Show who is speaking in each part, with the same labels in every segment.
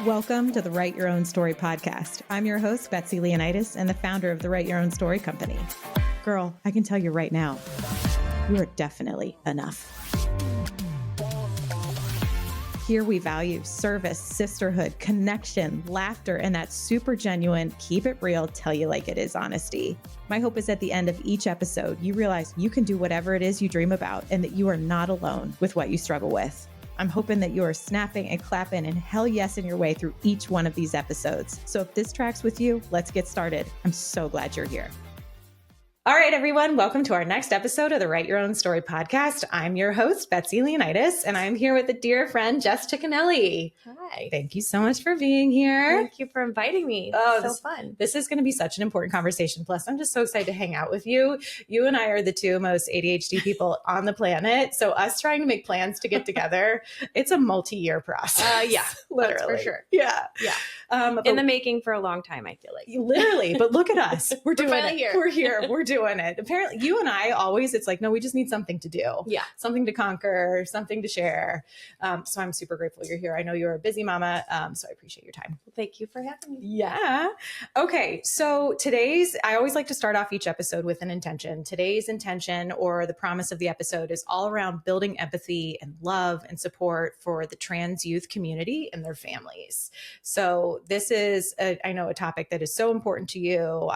Speaker 1: Welcome to the Write Your Own Story podcast. I'm your host, Betsy Leonidas, and the founder of the Write Your Own Story company. Girl, I can tell you right now, you are definitely enough. Here we value service, sisterhood, connection, laughter, and that super genuine, keep it real, tell you like it is honesty. My hope is at the end of each episode, you realize you can do whatever it is you dream about and that you are not alone with what you struggle with. I'm hoping that you are snapping and clapping and hell yes in your way through each one of these episodes. So if this tracks with you, let's get started. I'm so glad you're here. All right, everyone. Welcome to our next episode of the Write Your Own Story podcast. I'm your host, Betsy Leonidas, and I'm here with a dear friend, Jess Cicchinelli.
Speaker 2: Hi.
Speaker 1: Thank you so much for being here.
Speaker 2: Thank you for inviting me.
Speaker 1: Oh,
Speaker 2: so fun.
Speaker 1: This is going to be such an important conversation. Plus, I'm just so excited to hang out with you. You and I are the two most ADHD people on the planet. So us trying to make plans to get together, it's a multi-year process.
Speaker 2: Yeah,
Speaker 1: literally.
Speaker 2: that's for sure.
Speaker 1: Yeah.
Speaker 2: In the making for a long time, I feel like.
Speaker 1: Literally, but look at us. We're doing
Speaker 2: finally
Speaker 1: it.
Speaker 2: here.
Speaker 1: We're here. We're doing it. Apparently, you and I always, it's like, no, we just need something to do.
Speaker 2: Yeah.
Speaker 1: Something to conquer, something to share. So I'm super grateful you're here. I know you're a busy mama, so I appreciate your time.
Speaker 2: Thank you for having me.
Speaker 1: Yeah. Okay. So I always like to start off each episode with an intention. Today's intention or the promise of the episode is all around building empathy and love and support for the trans youth community and their families. So this is, I know, a topic that is so important to you.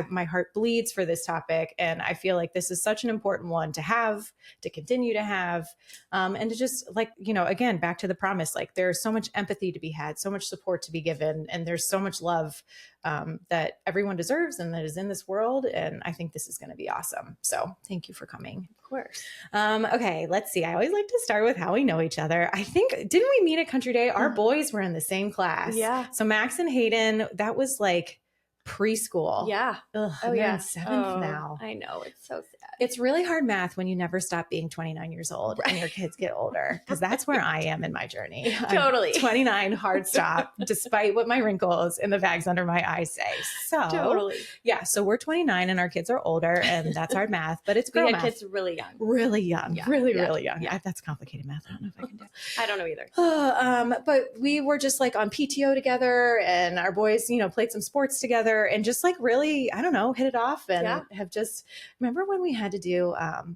Speaker 1: My heart bleeds for this topic. And I feel like this is such an important one to have, to continue to have, and to just again, back to the promise, like there's so much empathy to be had, so much support to be given, and there's so much love that everyone deserves and that is in this world. And I think this is going to be awesome. So thank you for coming.
Speaker 2: Of course.
Speaker 1: Okay, let's see. I always like to start with how we know each other. I think, didn't we meet at Country Day? Our boys were in the same class.
Speaker 2: Yeah.
Speaker 1: So Max and Hayden, that was like preschool.
Speaker 2: Yeah.
Speaker 1: Ugh,
Speaker 2: Oh,
Speaker 1: they're
Speaker 2: yeah.
Speaker 1: in seventh now.
Speaker 2: I know. It's so sad.
Speaker 1: It's really hard math when you never stop being 29 years old and your kids get older, because that's where I am in my journey.
Speaker 2: Totally.
Speaker 1: I'm 29, hard stop, despite what my wrinkles and the bags under my eyes say. So
Speaker 2: Totally.
Speaker 1: Yeah. So we're 29 and our kids are older, and that's hard math, but it's
Speaker 2: We
Speaker 1: girl
Speaker 2: had
Speaker 1: math.
Speaker 2: kids really young.
Speaker 1: Really young.
Speaker 2: Yeah.
Speaker 1: Really
Speaker 2: Yeah.
Speaker 1: young.
Speaker 2: Yeah.
Speaker 1: That's complicated math. I don't know if I can do it.
Speaker 2: I don't know either.
Speaker 1: But we were just like on PTO together, and our boys, played some sports together, and just like really, I don't know, hit it off, and have just, remember when we had to do,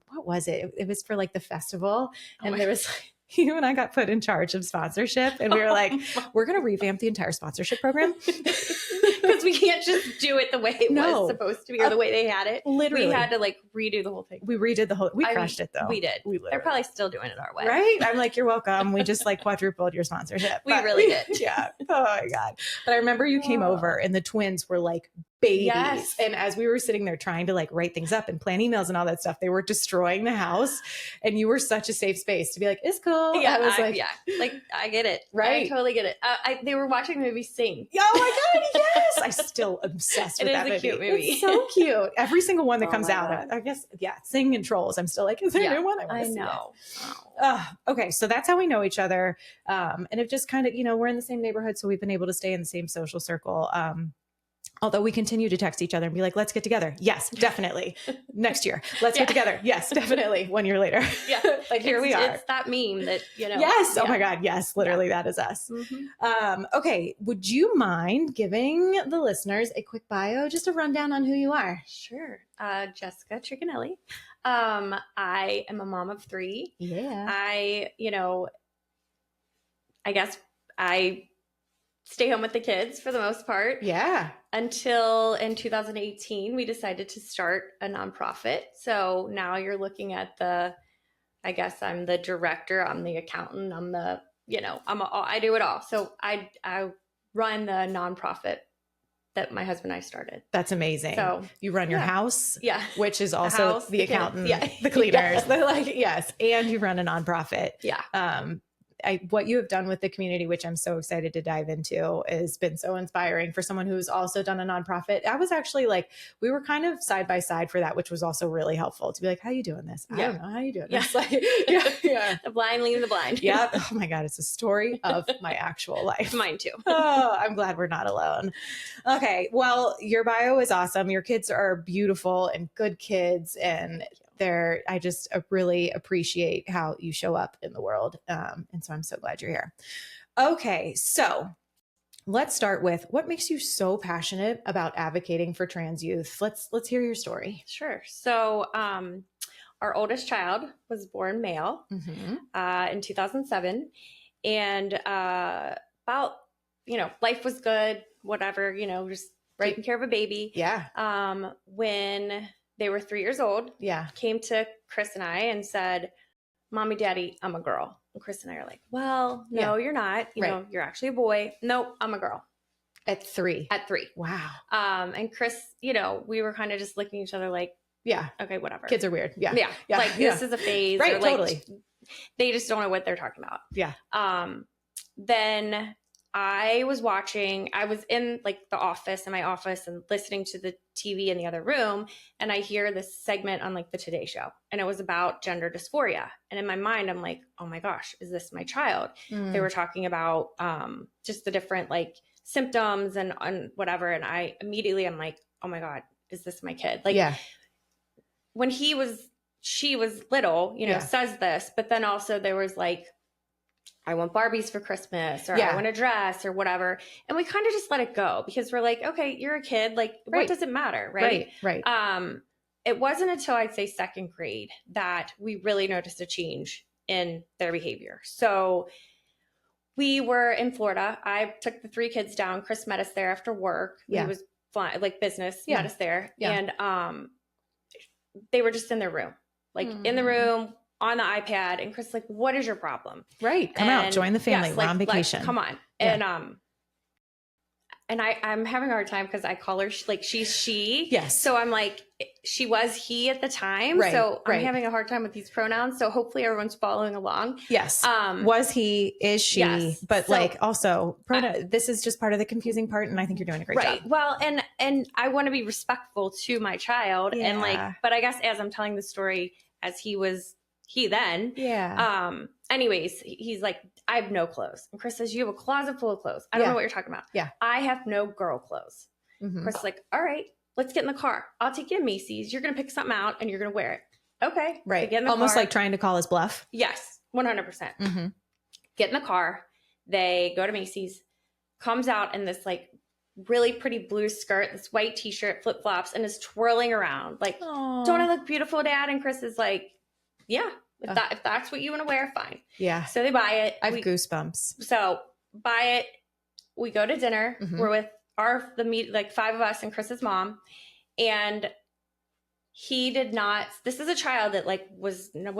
Speaker 1: what was it? It was for like the festival, and there was like, you and I got put in charge of sponsorship, and we were like, we're going to revamp the entire sponsorship program.
Speaker 2: Because we can't just do it the way it was supposed to be or the way they had it.
Speaker 1: Literally.
Speaker 2: We had to like redo the whole thing.
Speaker 1: We redid the whole, we crushed it though.
Speaker 2: We did. They're probably still doing it our way.
Speaker 1: Right? I'm like, you're welcome. We just like quadrupled your sponsorship.
Speaker 2: We really did.
Speaker 1: Yeah. Oh my God. But I remember you came over and the twins were like babies.
Speaker 2: Yes.
Speaker 1: And as we were sitting there trying to like write things up and plan emails and all that stuff, they were destroying the house. And you were such a safe space to be like, it's cool.
Speaker 2: Yeah,
Speaker 1: I was like,
Speaker 2: like I get it.
Speaker 1: Right.
Speaker 2: I totally get it. They were watching the movie Sing.
Speaker 1: oh my God, yes. I still obsessed with that movie.
Speaker 2: It is a cute movie.
Speaker 1: It's so cute. Every single one that comes
Speaker 2: my
Speaker 1: out,
Speaker 2: God.
Speaker 1: I guess, Sing and Trolls. I'm still like, is there a new one?
Speaker 2: I know.
Speaker 1: Okay, so that's how we know each other. And it just kind of, we're in the same neighborhood, so we've been able to stay in the same social circle. Although we continue to text each other and be like, let's get together. Yes, definitely. Next year. Let's get together. Yes, definitely. 1 year later.
Speaker 2: Yeah.
Speaker 1: Like here we are.
Speaker 2: It's that meme that,
Speaker 1: Yes. Oh my God. Yes. Literally that is us.
Speaker 2: Mm-hmm.
Speaker 1: Okay. Would you mind giving the listeners a quick bio, just a rundown on who you are?
Speaker 2: Sure. Jessica Cicchinelli. I am a mom of 3.
Speaker 1: Yeah.
Speaker 2: I guess I stay home with the kids for the most part.
Speaker 1: Yeah.
Speaker 2: Until in 2018, we decided to start a nonprofit. So now you're looking at I guess I'm the director, I'm the accountant, I'm the, I do it all. So I run the nonprofit that my husband and I started.
Speaker 1: That's amazing. So you run your house, which is also the accountant, the cleaners, yes. And you run a nonprofit.
Speaker 2: Yeah.
Speaker 1: What you have done with the community, which I'm so excited to dive into, has been so inspiring for someone who's also done a nonprofit. I was actually like, we were kind of side by side for that, which was also really helpful to be like, how are you doing this? I don't know. How are you doing this? Like,
Speaker 2: The blind leading the blind.
Speaker 1: Yeah. Oh my God. It's a story of my actual life.
Speaker 2: Mine too.
Speaker 1: Oh, I'm glad we're not alone. Okay. Well, your bio is awesome. Your kids are beautiful and good kids. And I just really appreciate how you show up in the world. And so I'm so glad you're here. Okay. So let's start with what makes you so passionate about advocating for trans youth. Let's hear your story.
Speaker 2: Sure. So, our oldest child was born male in 2007. And about, life was good, whatever, just taking care of a baby.
Speaker 1: Yeah.
Speaker 2: When they were 3 years old, came to Chris and I and said, Mommy, Daddy, I'm a girl. And Chris and I are like, well, no, you're not. You know, you're actually a boy. Nope, I'm a girl.
Speaker 1: At 3.
Speaker 2: At 3.
Speaker 1: Wow.
Speaker 2: And Chris, we were kind of just looking at each other like,
Speaker 1: yeah,
Speaker 2: okay, whatever.
Speaker 1: Kids are weird. Yeah.
Speaker 2: Like this is a phase.
Speaker 1: Right.
Speaker 2: Or like,
Speaker 1: totally.
Speaker 2: They just don't know what they're talking about.
Speaker 1: Yeah.
Speaker 2: Then I was in like the office, in my office, and listening to the TV in the other room. And I hear this segment on like the Today Show, and it was about gender dysphoria. And in my mind, I'm like, oh my gosh, is this my child? They were talking about just the different like symptoms and whatever. And I'm like, oh my God, is this my kid? Like, when she was little, says this, but then also there was like, I want Barbies for Christmas, or I want a dress or whatever. And we kind of just let it go because we're like, okay, you're a kid. Like, what does it matter? Right. It wasn't until I'd say second grade that we really noticed a change in their behavior. So we were in Florida. I took the 3 kids down. Chris met us there after work. He was flying, like business, met us there. And they were just in their room, like in the room on the iPad. And Chris was like, what is your problem?
Speaker 1: Right. Come out, join the family. We're on vacation.
Speaker 2: Come on. And I'm having a hard time because I call her like she's she.
Speaker 1: Yes.
Speaker 2: So I'm like, she was he at the time.
Speaker 1: Right,
Speaker 2: so I'm having a hard time with these pronouns. So hopefully everyone's following along.
Speaker 1: Yes. Was he, is she, but so, like also this is just part of the confusing part. And I think you're doing a great job.
Speaker 2: Well, and I want to be respectful to my child. And like, but I guess as I'm telling the story as he then, anyways, he's like, I have no clothes. And Chris says, you have a closet full of clothes. I don't know what you're talking about.
Speaker 1: Yeah.
Speaker 2: I have no girl clothes. Chris is like, all right, let's get in the car. I'll take you to Macy's. You're going to pick something out and you're going to wear it. Okay.
Speaker 1: Right.
Speaker 2: So get in the
Speaker 1: almost
Speaker 2: car.
Speaker 1: like trying to call his bluff.
Speaker 2: Yes. 100%. Get in the car. They go to Macy's, comes out in this like really pretty blue skirt, this white t-shirt, flip flops, and is twirling around. Like, don't I look beautiful, Dad? And Chris is like, yeah. If that's what you want to wear, fine. Yeah. So they buy it.
Speaker 1: I have goosebumps.
Speaker 2: So buy it. We go to dinner. We're with like 5 of us and Chris's mom. And he did not, this is a child that like would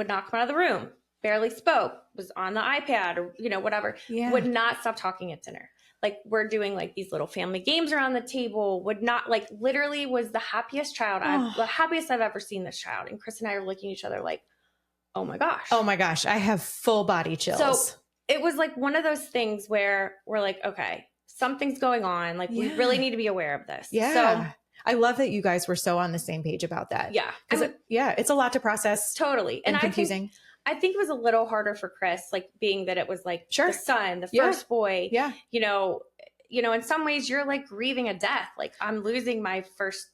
Speaker 2: not come out of the room, barely spoke, was on the iPad or, whatever, would not stop talking at dinner. Like we're doing like these little family games around the table, would not like literally was the happiest child. The happiest I've ever seen this child. And Chris and I are looking at each other like, oh my gosh.
Speaker 1: Oh my gosh. I have full body chills.
Speaker 2: So it was like one of those things where we're like, okay, something's going on. Like we really need to be aware of this.
Speaker 1: Yeah. So I love that you guys were so on the same page about that.
Speaker 2: Yeah.
Speaker 1: It's a lot to process.
Speaker 2: Totally.
Speaker 1: And confusing.
Speaker 2: I think it was a little harder for Chris, like being that it was like the son, the first boy, in some ways you're like grieving a death. Like I'm losing my first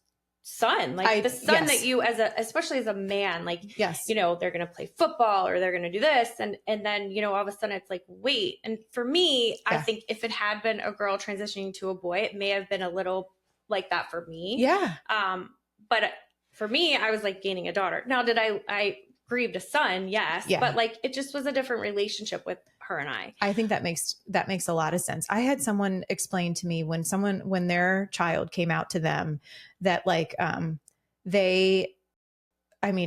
Speaker 2: son, like the son that you especially as a man, like, they're going to play football or they're going to do this. And then, all of a sudden it's like, wait. And for me, I think if it had been a girl transitioning to a boy, it may have been a little like that for me. Yeah. But for me, I was like gaining a daughter. Now, did I grieved a son? Yes. Yeah. But like, it just was a different relationship with her and I.
Speaker 1: I think that makes a lot of sense. I had someone explain to me when their child came out to them that like,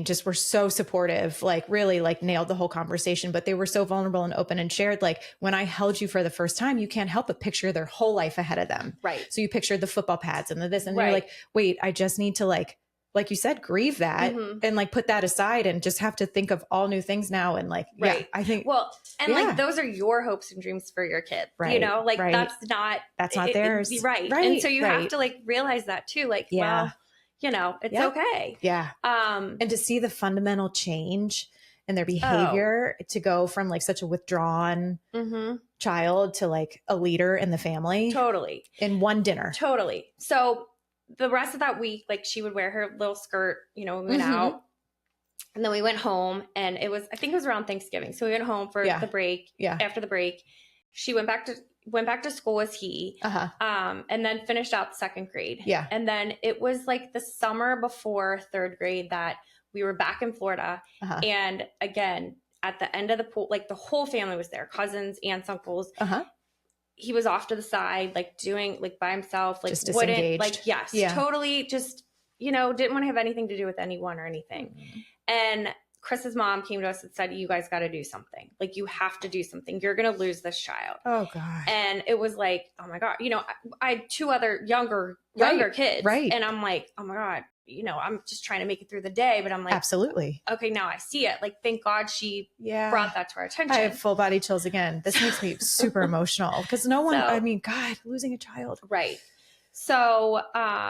Speaker 1: just were so supportive, like really like nailed the whole conversation, but they were so vulnerable and open and shared. Like when I held you for the first time, you can't help but picture their whole life ahead of them. Right. So you pictured the football pads and the this, and you're like, wait, I just need to like you said, grieve that and like put that aside and just have to think of all new things now. And like, I think,
Speaker 2: like those are your hopes and dreams for your kid,
Speaker 1: right.
Speaker 2: That's not
Speaker 1: theirs.
Speaker 2: Right. And so you have to like realize that too. Like, well, it's okay.
Speaker 1: Yeah. And to see the fundamental change in their behavior to go from like such a withdrawn child to like a leader in the family. Totally. In one dinner.
Speaker 2: Totally. So the rest of that week, like she would wear her little skirt, when we went out, and then we went home, and I think it was around Thanksgiving. So we went home for the break. Yeah. After the break, she went back to went back to school as he, and then finished out second grade.
Speaker 1: Yeah.
Speaker 2: And then it was like the summer before third grade that we were back in Florida. And again, at the end of the pool, like the whole family was there, cousins, aunts, uncles. He was off to the side, like doing like by himself, like
Speaker 1: just disengaged.
Speaker 2: like, yes, totally just, you know, didn't want to have anything to do with anyone or anything. And Chris's mom came to us and said, you guys got to do something. Like, you have to do something. You're going to lose this child.
Speaker 1: Oh God.
Speaker 2: And it was like, oh my God, you know, I had two other younger kids.
Speaker 1: Right.
Speaker 2: And I'm like, oh my God, you know, I'm just trying to make it through the day, but I'm like,
Speaker 1: absolutely.
Speaker 2: Okay, now I see it. Like, thank God she brought that to our attention.
Speaker 1: I have full body chills again. This makes me super emotional because no one, I mean, God, losing a child.
Speaker 2: Right. So,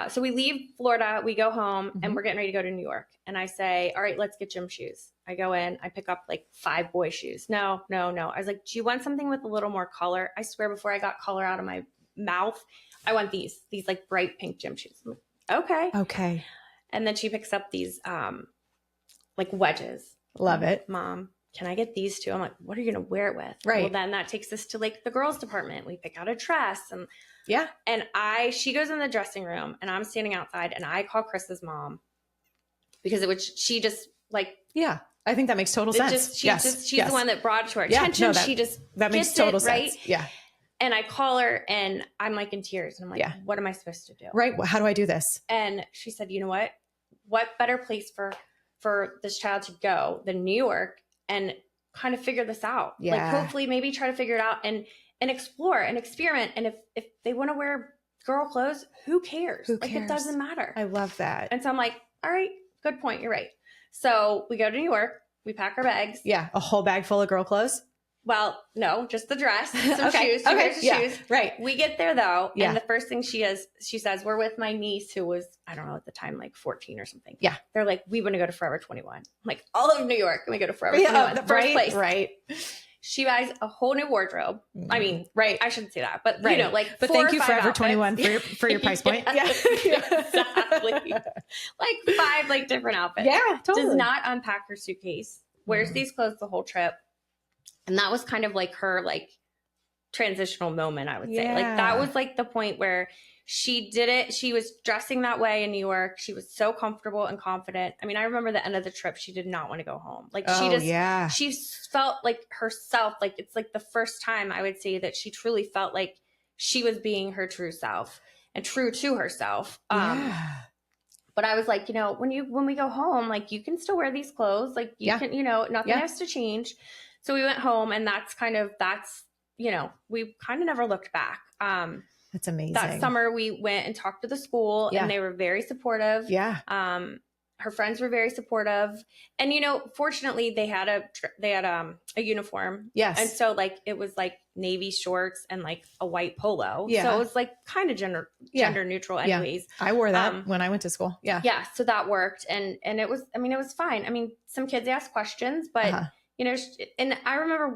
Speaker 2: so we leave Florida, we go home and we're getting ready to go to New York. And I say, all right, let's get gym shoes. I go in, I pick up like 5 boy shoes. No. I was like, do you want something with a little more color? I swear before I got color out of my mouth, I want these like bright pink gym shoes. I'm like, okay. And then she picks up these, like wedges.
Speaker 1: Love it.
Speaker 2: Mom, can I get these two? I'm like, what are you going to wear it with?
Speaker 1: Right.
Speaker 2: Well, then that takes us to like the girls department. We pick out a dress and she goes in the dressing room and I'm standing outside and I call Chris's mom because she just like,
Speaker 1: I think that makes total sense.
Speaker 2: She's the one that brought it to our attention.
Speaker 1: That makes total sense.
Speaker 2: Right?
Speaker 1: Yeah.
Speaker 2: And I call her and I'm like in tears and I'm like, what am I supposed to do?
Speaker 1: Right. How do I do this?
Speaker 2: And she said, you know what? What better place for this child to go than New York and kind of figure this out?
Speaker 1: Yeah.
Speaker 2: Like, hopefully maybe try to figure it out and explore and experiment. And if they want to wear girl clothes, who cares? Like, it doesn't matter.
Speaker 1: I love that.
Speaker 2: And so I'm like, all right, good point. You're right. So we go to New York, we pack our bags.
Speaker 1: Yeah. A whole bag full of girl clothes.
Speaker 2: Well, no, just the dress, some shoes, shoes.
Speaker 1: Right.
Speaker 2: We get there though. And the first thing she says, we're with my niece who was, I don't know at the time, like 14 or something. Yeah. They're like, we want to go to Forever 21. I'm like, all of New York. And we go to Forever 21. The first place.
Speaker 1: Right.
Speaker 2: She buys a whole new wardrobe. I mean, I shouldn't say that, but you know, like,
Speaker 1: but thank you Forever 21 for your price point.
Speaker 2: Yeah. Exactly. Like 5 like different outfits.
Speaker 1: Yeah, totally.
Speaker 2: Does not unpack her suitcase. Wears these clothes the whole trip. And that was kind of like her like transitional moment, I would say. Like, that was like the point where she did it. She was dressing that way in New York. She was so comfortable and confident. I mean, I remember the end of the trip, she did not want to go home. Like, she felt like herself. Like, it's like the first time I would say that she truly felt like she was being her true self and true to herself. But I was like, you know, when we go home, like, you can still wear these clothes. Like, you can, you know, nothing has to change. So we went home and that's, you know, we kind of never looked back.
Speaker 1: That's amazing.
Speaker 2: That summer we went and talked to the school and they were very supportive. Yeah. Her friends were very supportive. And, you know, fortunately they had a uniform. Yes. And so like, it was like navy shorts and like a white polo. Yeah. So it was like kind of gender neutral anyways.
Speaker 1: Yeah. I wore that when I went to school. Yeah.
Speaker 2: Yeah. So that worked. And it was, I mean, it was fine. I mean, some kids asked questions, but you know, and I remember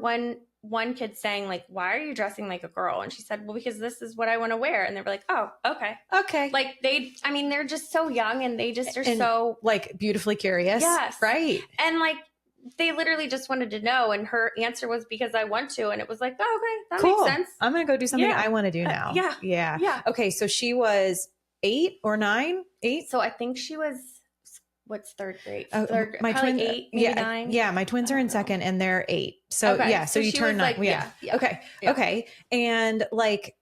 Speaker 2: one kid saying like, why are you dressing like a girl? And she said, well, because this is what I want to wear. And they were like, oh, okay. Like they're just so young and they just are so
Speaker 1: like beautifully curious. Yes. Right.
Speaker 2: And like, they literally just wanted to know. And her answer was because I want to. And it was like, oh, okay, that makes sense.
Speaker 1: I'm going to go do something I want to do now. Yeah. Okay. So she was 8 or 9, 8.
Speaker 2: So I think she was, what's third grade?
Speaker 1: My twins,
Speaker 2: 8, maybe 9.
Speaker 1: Yeah, my twins are in second and they're 8. So so you turn 9. Like, Okay. And like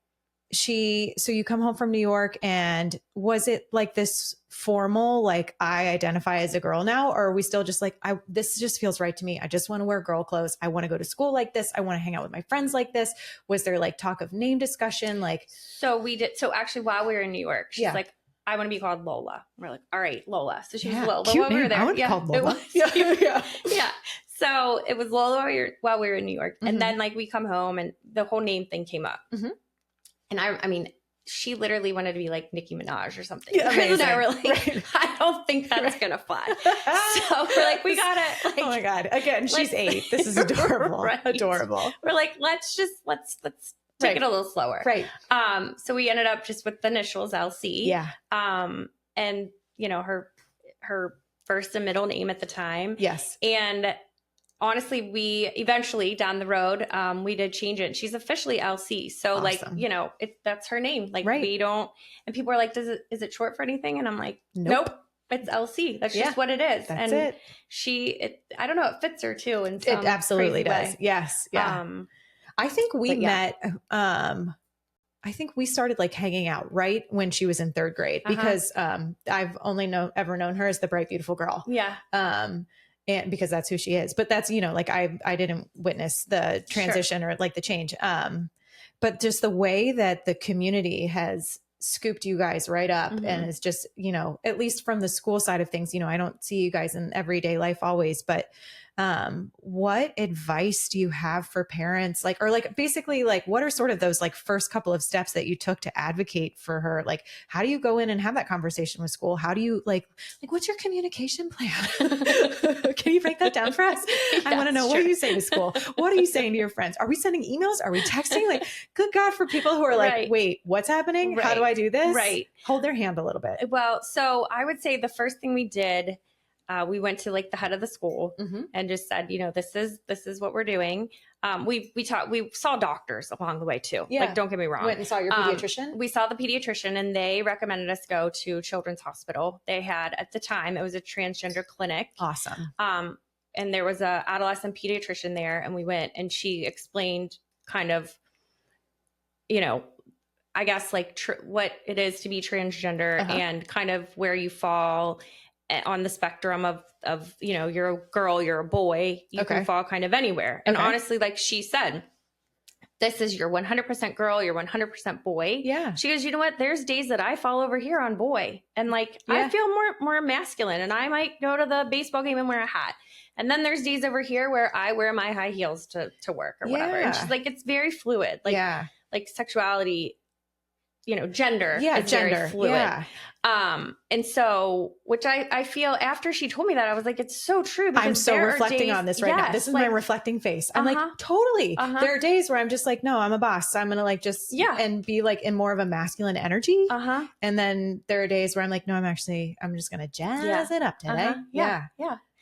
Speaker 1: so you come home from New York and was it like this formal, like I identify as a girl now, or are we still just like, this just feels right to me. I just want to wear girl clothes. I want to go to school like this. I want to hang out with my friends like this. Was there like talk of name discussion? Like,
Speaker 2: so actually while we were in New York, she's like, I want to be called Lola. We're like, all right, Lola. So she was Lola
Speaker 1: while we
Speaker 2: were there.
Speaker 1: I want to be called Lola.
Speaker 2: Yeah. So it was Lola while we were in New York. And then like we come home and the whole name thing came up. And I mean, she literally wanted to be like Nicki Minaj or something. Yeah, and I were like, I don't think that's going to fly. So we're like, we got to like,
Speaker 1: oh my God. Again, she's 8. This is adorable. Adorable.
Speaker 2: We're like, let's take it a little slower.
Speaker 1: Right.
Speaker 2: So we ended up just with the initials LC.
Speaker 1: Yeah.
Speaker 2: And you know, her first and middle name at the time.
Speaker 1: Yes.
Speaker 2: And honestly, we eventually down the road, we did change it. She's officially LC. So
Speaker 1: Awesome.
Speaker 2: that's her name. Like
Speaker 1: Right.
Speaker 2: we don't, and people are like, is it short for anything? And I'm like,
Speaker 1: Nope.
Speaker 2: it's LC. That's
Speaker 1: Yeah,
Speaker 2: just what it is.
Speaker 1: that's
Speaker 2: and
Speaker 1: it.
Speaker 2: I don't know, it fits her too. In some
Speaker 1: It absolutely
Speaker 2: crazy
Speaker 1: does.
Speaker 2: way.
Speaker 1: Yes. Yeah. I think we met, I think we started like hanging out right when she was in third grade because I've only ever known her as the bright, beautiful girl.
Speaker 2: Yeah.
Speaker 1: And because that's who she is. But that's, like I didn't witness the transition or like the change. But just the way that the community has scooped you guys right up and is just, at least from the school side of things, I don't see you guys in everyday life always, but what advice do you have for parents? Basically what are sort of those like first couple of steps that you took to advocate for her? Like, how do you go in and have that conversation with school? How do you like, what's your communication plan? Can you break that down for us? I want to know, what do you say to school? What are you saying to your friends? Are we sending emails? Are we texting? Like, good God, for people who are like, wait, what's happening? How do I do this?
Speaker 2: Right.
Speaker 1: Hold their hand a little bit.
Speaker 2: Well, so I would say the first thing we did, we went to like the head of the school and just said, this is what we're doing. We saw doctors along the way too. Yeah. Like, don't get me wrong.
Speaker 1: Went and saw your pediatrician?
Speaker 2: We saw the pediatrician and they recommended us go to Children's Hospital. They had, at the time, it was a transgender clinic.
Speaker 1: Awesome.
Speaker 2: And there was a adolescent pediatrician there, and we went and she explained kind of, I guess like what it is to be transgender and kind of where you fall on the spectrum of you're a girl, you're a boy, you can fall kind of anywhere. And honestly, like she said, this is your 100% girl, you're 100% boy.
Speaker 1: Yeah.
Speaker 2: She goes, you know what? There's days that I fall over here on boy. And like, I feel more masculine, and I might go to the baseball game and wear a hat. And then there's days over here where I wear my high heels to work or whatever. And she's like, it's very fluid. Like, like sexuality, gender is very fluid. Yeah. And so, which I feel after she told me that, I was like, it's so true.
Speaker 1: I'm so reflecting on this right now. This is my reflecting face. I'm like, totally. There are days where I'm just like, no, I'm a boss. I'm going to like just, and be like in more of a masculine energy. And then there are days where I'm like, no, I'm just going to jazz it up today. Yeah.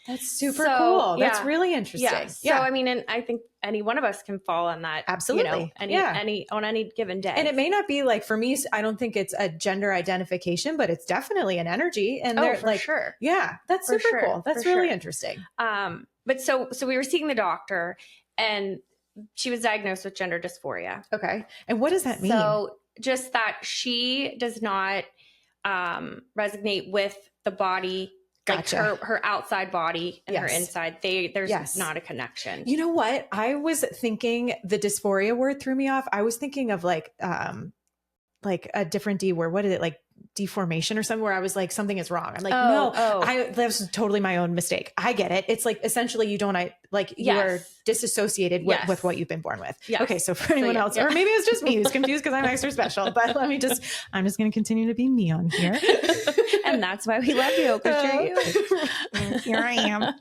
Speaker 1: That's super cool. That's really interesting.
Speaker 2: Yeah. So, I mean, and I think any one of us can fall on that.
Speaker 1: Absolutely.
Speaker 2: On any given day.
Speaker 1: And it may not be like, for me, I don't think it's a gender identification, but it's definitely an energy. And they're like,
Speaker 2: sure.
Speaker 1: Yeah, that's super cool. That's really interesting.
Speaker 2: But so we were seeing the doctor, and she was diagnosed with gender dysphoria.
Speaker 1: Okay. And what does that mean?
Speaker 2: So just that she does not resonate with the body.
Speaker 1: Gotcha.
Speaker 2: Like her outside body and her inside, there's not a connection.
Speaker 1: You know what? I was thinking the dysphoria word threw me off. I was thinking of like a different D word. What is it? Like deformation or something, where I was like, something is wrong. I'm like, that was totally my own mistake. I get it. It's like, essentially you are disassociated with what you've been born with. Yes. Okay. So for anyone else, or maybe it's just me who's confused because I'm extra special, but I'm just going to continue to be me on here.
Speaker 2: And that's why we love you, because you're you.
Speaker 1: Here I am.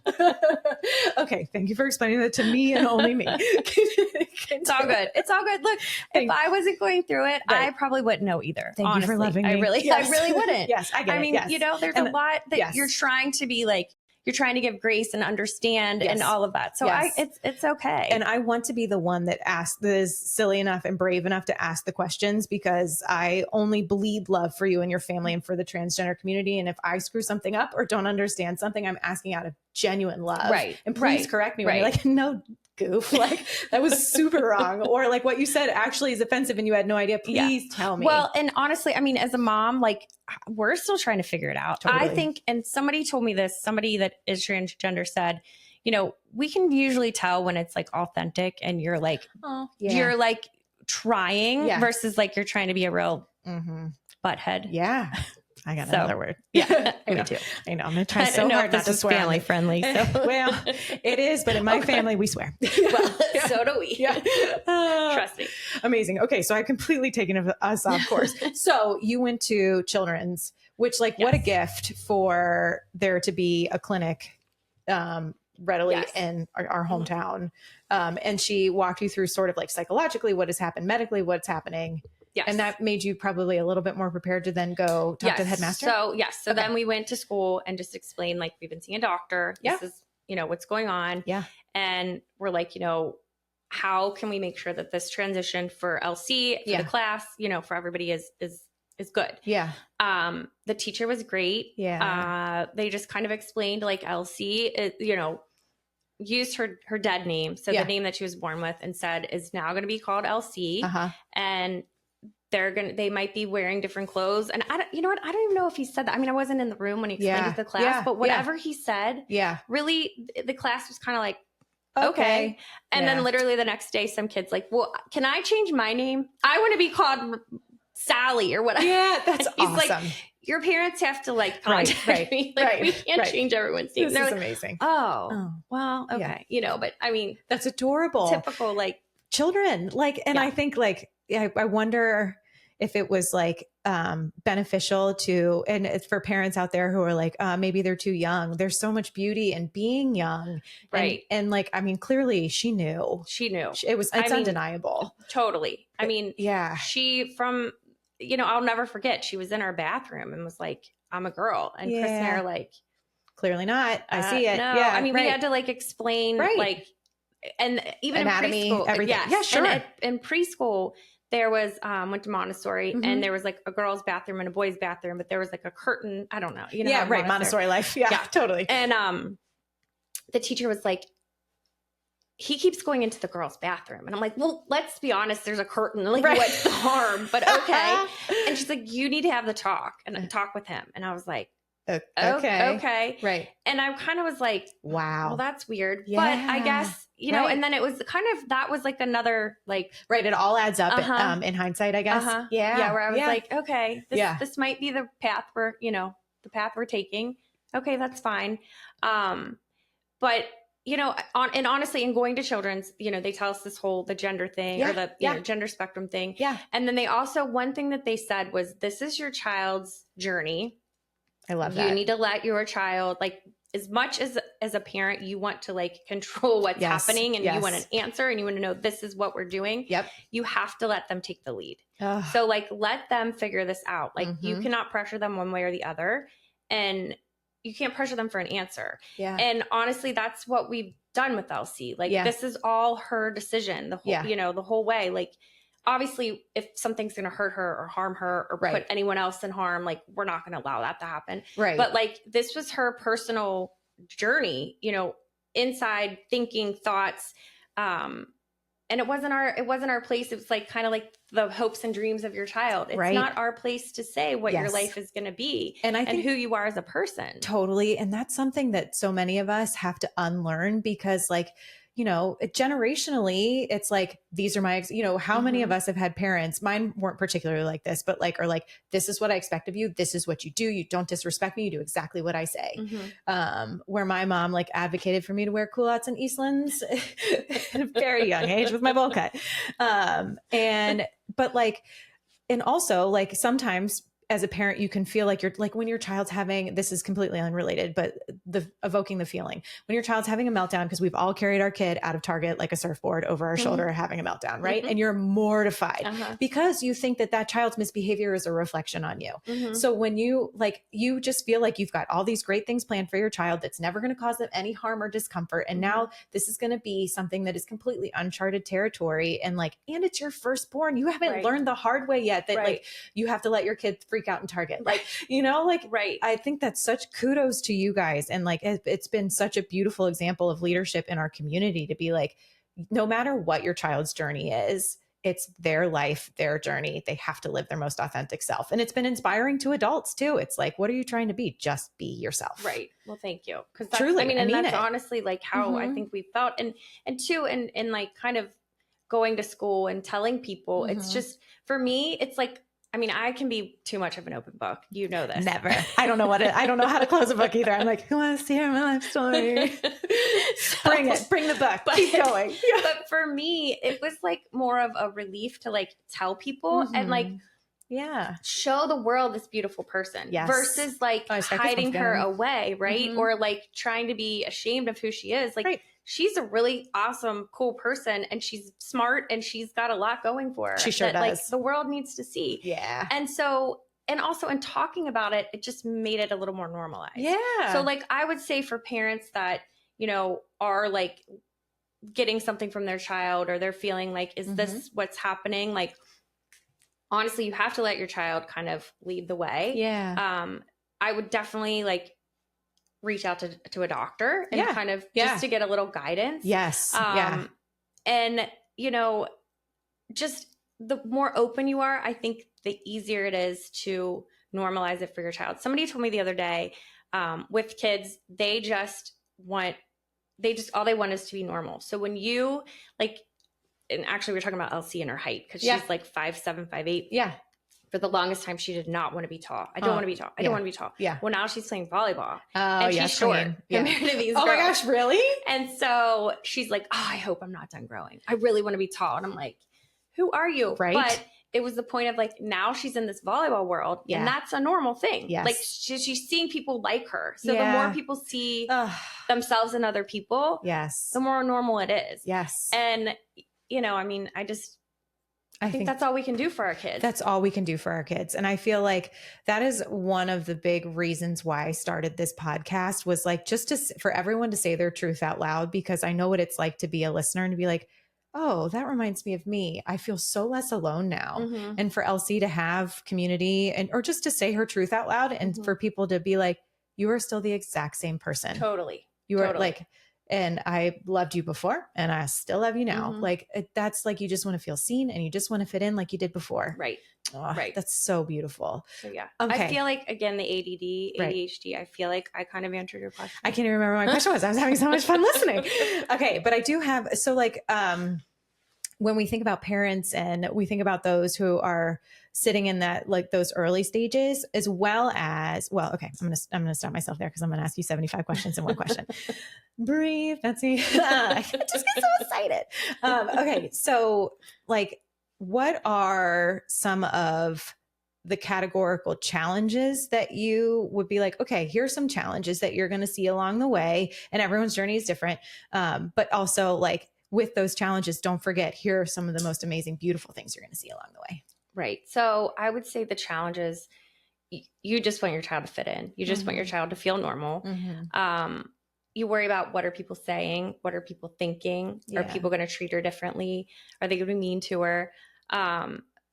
Speaker 1: Okay. Thank you for explaining that to me and only me.
Speaker 2: It's all good. It's all good. Look, if I wasn't going through it, I probably wouldn't know either.
Speaker 1: Thank you for loving me.
Speaker 2: I really wouldn't.
Speaker 1: Yes, I get it.
Speaker 2: I mean, there's a lot that you're trying to be like, you're trying to give grace and understand and all of that. So it's okay.
Speaker 1: And I want to be the one that is silly enough and brave enough to ask the questions, because I only bleed love for you and your family and for the transgender community. And if I screw something up or don't understand something, I'm asking out of genuine love.
Speaker 2: Right.
Speaker 1: And please correct me when you're like, no, goof, like that was super wrong, or like what you said actually is offensive and you had no idea. Please tell me.
Speaker 2: Well, and honestly, I mean, as a mom, like we're still trying to figure it out. Totally. I think, and somebody told me this, somebody that is transgender said, we can usually tell when it's like authentic and you're like, you're like trying versus like you're trying to be a real butthead.
Speaker 1: Yeah. I got another word.
Speaker 2: Yeah, me too.
Speaker 1: I know. I'm going to try so hard not to swear.
Speaker 2: Family friendly. So.
Speaker 1: Well, it is, but in my family, we swear.
Speaker 2: Well, so do we. Yeah. Trust me.
Speaker 1: Amazing. Okay. So I've completely taken us off course. So you went to Children's, which what a gift for there to be a clinic readily in our hometown. And she walked you through sort of like psychologically what has happened, medically what's happening. Yes. And that made you probably a little bit more prepared to then go talk to the headmaster?
Speaker 2: So then we went to school and just explained, like, we've been seeing a doctor. This is, what's going on.
Speaker 1: Yeah.
Speaker 2: And we're like, how can we make sure that this transition for LC, for the class, for everybody is good.
Speaker 1: Yeah.
Speaker 2: The teacher was great.
Speaker 1: Yeah.
Speaker 2: They just kind of explained like LC, used her dead name. So the name that she was born with, and said is now going to be called LC. And they might be wearing different clothes. And you know what? I don't even know if he said that. I mean, I wasn't in the room when he explained it to the class, but whatever he said, really the class was kind of like, okay. And then literally the next day, some kid's like, well, can I change my name? I want to be called Sally or whatever.
Speaker 1: Yeah, that's
Speaker 2: He's
Speaker 1: awesome.
Speaker 2: like, your parents have to like contact me. Like, we can't change everyone's name.
Speaker 1: This is
Speaker 2: like,
Speaker 1: amazing.
Speaker 2: Oh, well, okay. But I mean,
Speaker 1: that's adorable.
Speaker 2: Typical like
Speaker 1: children. Like, and I think like, I wonder if it was like beneficial to, and it's for parents out there who are like, maybe they're too young. There's so much beauty in being young.
Speaker 2: Right.
Speaker 1: And like, I mean, clearly she knew. It's undeniable.
Speaker 2: Totally. I mean, she I'll never forget. She was in our bathroom and was like, I'm a girl. And Chris and I are like,
Speaker 1: clearly not. I see it.
Speaker 2: No.
Speaker 1: Yeah.
Speaker 2: I mean, we had to like explain like, and even
Speaker 1: anatomy,
Speaker 2: in preschool,
Speaker 1: everything. Yeah, sure.
Speaker 2: And in preschool, there was, went to Montessori and there was like a girl's bathroom and a boy's bathroom, but there was like a curtain. I don't know.
Speaker 1: Montessori life. Yeah, totally.
Speaker 2: And the teacher was like, he keeps going into the girls' bathroom. And I'm like, well, let's be honest. There's a curtain. Like, what's the harm? But okay. And she's like, you need to have the talk and talk with him. And I was like, okay.
Speaker 1: Right.
Speaker 2: And I kind of was like,
Speaker 1: wow,
Speaker 2: well, that's weird. Yeah. But I guess, and then it was kind of, that was like another, like,
Speaker 1: right. It all adds up in hindsight, I guess.
Speaker 2: Yeah. Where I was like, okay, this might be the path we're taking. Okay. That's fine. But and honestly, in going to children's, they tell us the gender thing or the gender spectrum thing.
Speaker 1: Yeah.
Speaker 2: And then they also, one thing that they said was, this is your child's journey.
Speaker 1: I love that.
Speaker 2: You need to let your child, like, as much as a parent, you want to like control what's happening and you want an answer and you want to know this is what we're doing.
Speaker 1: Yep.
Speaker 2: You have to let them take the lead. So like, let them figure this out. Like you cannot pressure them one way or the other. And you can't pressure them for an answer. Yeah. And honestly, that's what we've done with Elsie. Like this is all her decision, the whole, the whole way. Like, obviously if something's going to hurt her or harm her or put anyone else in harm, like we're not going to allow that to happen.
Speaker 1: Right.
Speaker 2: But like, this was her personal journey, inside thinking thoughts. And it wasn't our place. It was like, kind of like the hopes and dreams of your child. It's not our place to say what your life is going to be and who you are as a person.
Speaker 1: Totally. And that's something that so many of us have to unlearn because like, generationally, it's like, these are my, how many of us have had parents, mine weren't particularly like this, but like, are like, this is what I expect of you. This is what you do. You don't disrespect me. You do exactly what I say. Where my mom like advocated for me to wear culottes and Eastlands at a very young age with my bowl cut. But like, and also like sometimes as a parent, you can feel like you're like when your child's having, this is completely unrelated, but evoking the feeling when your child's having a meltdown, because we've all carried our kid out of Target like a surfboard over our shoulder having a meltdown, right? And you're mortified because you think that child's misbehavior is a reflection on you. So when you just feel like you've got all these great things planned for your child that's never going to cause them any harm or discomfort. And now this is going to be something that is completely uncharted territory. And it's your firstborn. You haven't learned the hard way yet that like you have to let your kid freak out in Target. Like, I think that's such kudos to you guys. And like, it's been such a beautiful example of leadership in our community to be like, no matter what your child's journey is, it's their life, their journey. They have to live their most authentic self. And it's been inspiring to adults too. It's like, what are you trying to be? Just be yourself.
Speaker 2: Right. Well, thank you. Because
Speaker 1: truly,
Speaker 2: that's honestly like how I think we felt. And too, and like kind of going to school and telling people, it's just, for me, it's like, I can be too much of an open book. You know this.
Speaker 1: Never. I don't know how to close a book either. I'm like, who wants to hear my life story? Bring it. Bring the book. Keep going.
Speaker 2: But for me, it was like more of a relief to like tell people and like, show the world this beautiful person versus like hiding her away. Right. Or like trying to be ashamed of who she is. Like she's a really awesome, cool person and she's smart and she's got a lot going for her.
Speaker 1: She sure does.
Speaker 2: Like the world needs to see.
Speaker 1: Yeah.
Speaker 2: And so, and also in talking about it, it just made it a little more normalized.
Speaker 1: Yeah.
Speaker 2: So like I would say for parents that, are like getting something from their child, or they're feeling like, is this what's happening? Like, honestly, you have to let your child kind of lead the way.
Speaker 1: Yeah.
Speaker 2: I would definitely like reach out to a doctor and kind of just to get a little guidance.
Speaker 1: Yes.
Speaker 2: And, you know, just the more open you are, I think the easier it is to normalize it for your child. Somebody told me the other day, with kids, all they want is to be normal. So when you like, and actually we're talking about Elsie and her height, because she's like 5'7", 5'8".
Speaker 1: Yeah.
Speaker 2: For the longest time, she did not want to be tall. I don't want to be tall. I don't want to be tall.
Speaker 1: Yeah.
Speaker 2: Well, now she's playing volleyball.
Speaker 1: Oh,
Speaker 2: and she's short compared to these girls.
Speaker 1: Oh my gosh, really?
Speaker 2: And so she's like, oh, I hope I'm not done growing. I really want to be tall. And I'm like, who are you?
Speaker 1: Right.
Speaker 2: But it was the point of like, now she's in this volleyball world, and that's a normal thing.
Speaker 1: Yes.
Speaker 2: Like she's seeing people like her. So the more people see themselves in other people, the more normal it is.
Speaker 1: Yes.
Speaker 2: And, you know, I mean, I think that's all we can do for our kids.
Speaker 1: That's all we can do for our kids. And I feel like that is one of the big reasons why I started this podcast, was like just for everyone to say their truth out loud, because I know what it's like to be a listener and to be like, oh, that reminds me of me. I feel so less alone now. And for Elsie to have community or just to say her truth out loud, and for people to be like, you are still the exact same person.
Speaker 2: Totally.
Speaker 1: You are like, and I loved you before and I still love you now. Like that's like, you just want to feel seen and you just want to fit in like you did before.
Speaker 2: Right.
Speaker 1: Oh, right. That's so beautiful.
Speaker 2: So yeah.
Speaker 1: Okay.
Speaker 2: I feel like, again, the ADD, ADHD, I feel like I kind of answered your question.
Speaker 1: I can't even remember what my question was. I was having so much fun listening. Okay. But I do have, so like, when we think about parents and we think about those who are sitting in that, like those early stages, as well as, well, okay, I'm going to stop myself there because I'm going to ask you 75 questions in one question. Breathe. That's me. I just get so excited. Okay. So like, what are some of the categorical challenges that you would be like, okay, here's some challenges that you're going to see along the way, and everyone's journey is different. But also like, with those challenges, don't forget, here are some of the most amazing, beautiful things you're going to see along the way.
Speaker 2: Right. So I would say the challenges, you just want your child to fit in. You just want your child to feel normal. You worry about, what are people saying? What are people thinking? Are people going to treat her differently? Are they going to be mean to her?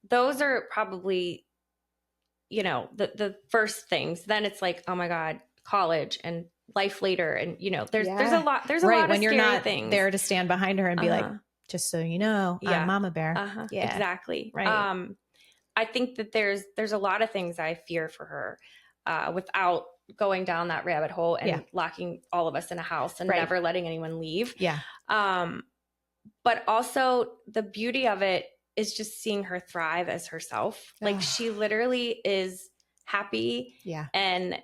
Speaker 2: Those are probably, you know, the first things. Then it's like, oh my God, college and life later, and you know, there's a lot of
Speaker 1: when you're
Speaker 2: scary
Speaker 1: not
Speaker 2: things.
Speaker 1: there to stand behind her and be like, just so you know, I'm Mama Bear.
Speaker 2: Exactly.
Speaker 1: Right.
Speaker 2: I think that there's a lot of things I fear for her, without going down that rabbit hole and locking all of us in a house and never letting anyone leave. But also the beauty of it is just seeing her thrive as herself. Like she literally is happy and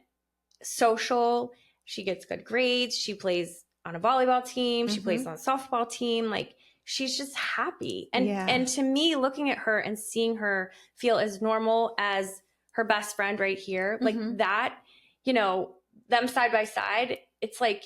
Speaker 2: social. She gets good grades. She plays on a volleyball team. She plays on a softball team. Like she's just happy. And to me, looking at her and seeing her feel as normal as her best friend right here, like that, you know, them side by side, it's like,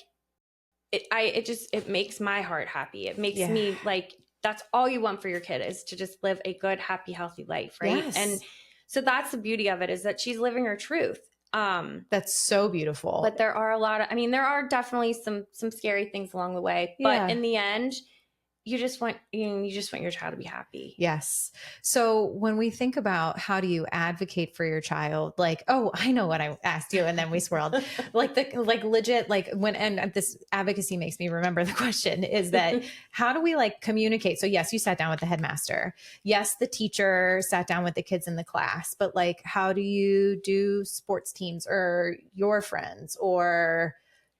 Speaker 2: it makes my heart happy. It makes me like, that's all you want for your kid, is to just live a good, happy, healthy life. Right.
Speaker 1: Yes.
Speaker 2: And so that's the beauty of it, is that she's living her truth.
Speaker 1: That's so beautiful.
Speaker 2: But there are definitely some scary things along the way, but in the end, you just want your child to be happy.
Speaker 1: Yes. So when we think about how do you advocate for your child, like, oh, I know what I asked you, and then we swirled legit, like and this advocacy makes me remember the question is that how do we like communicate? So yes, you sat down with the headmaster. Yes, the teacher sat down with the kids in the class, but like, how do you do sports teams or your friends or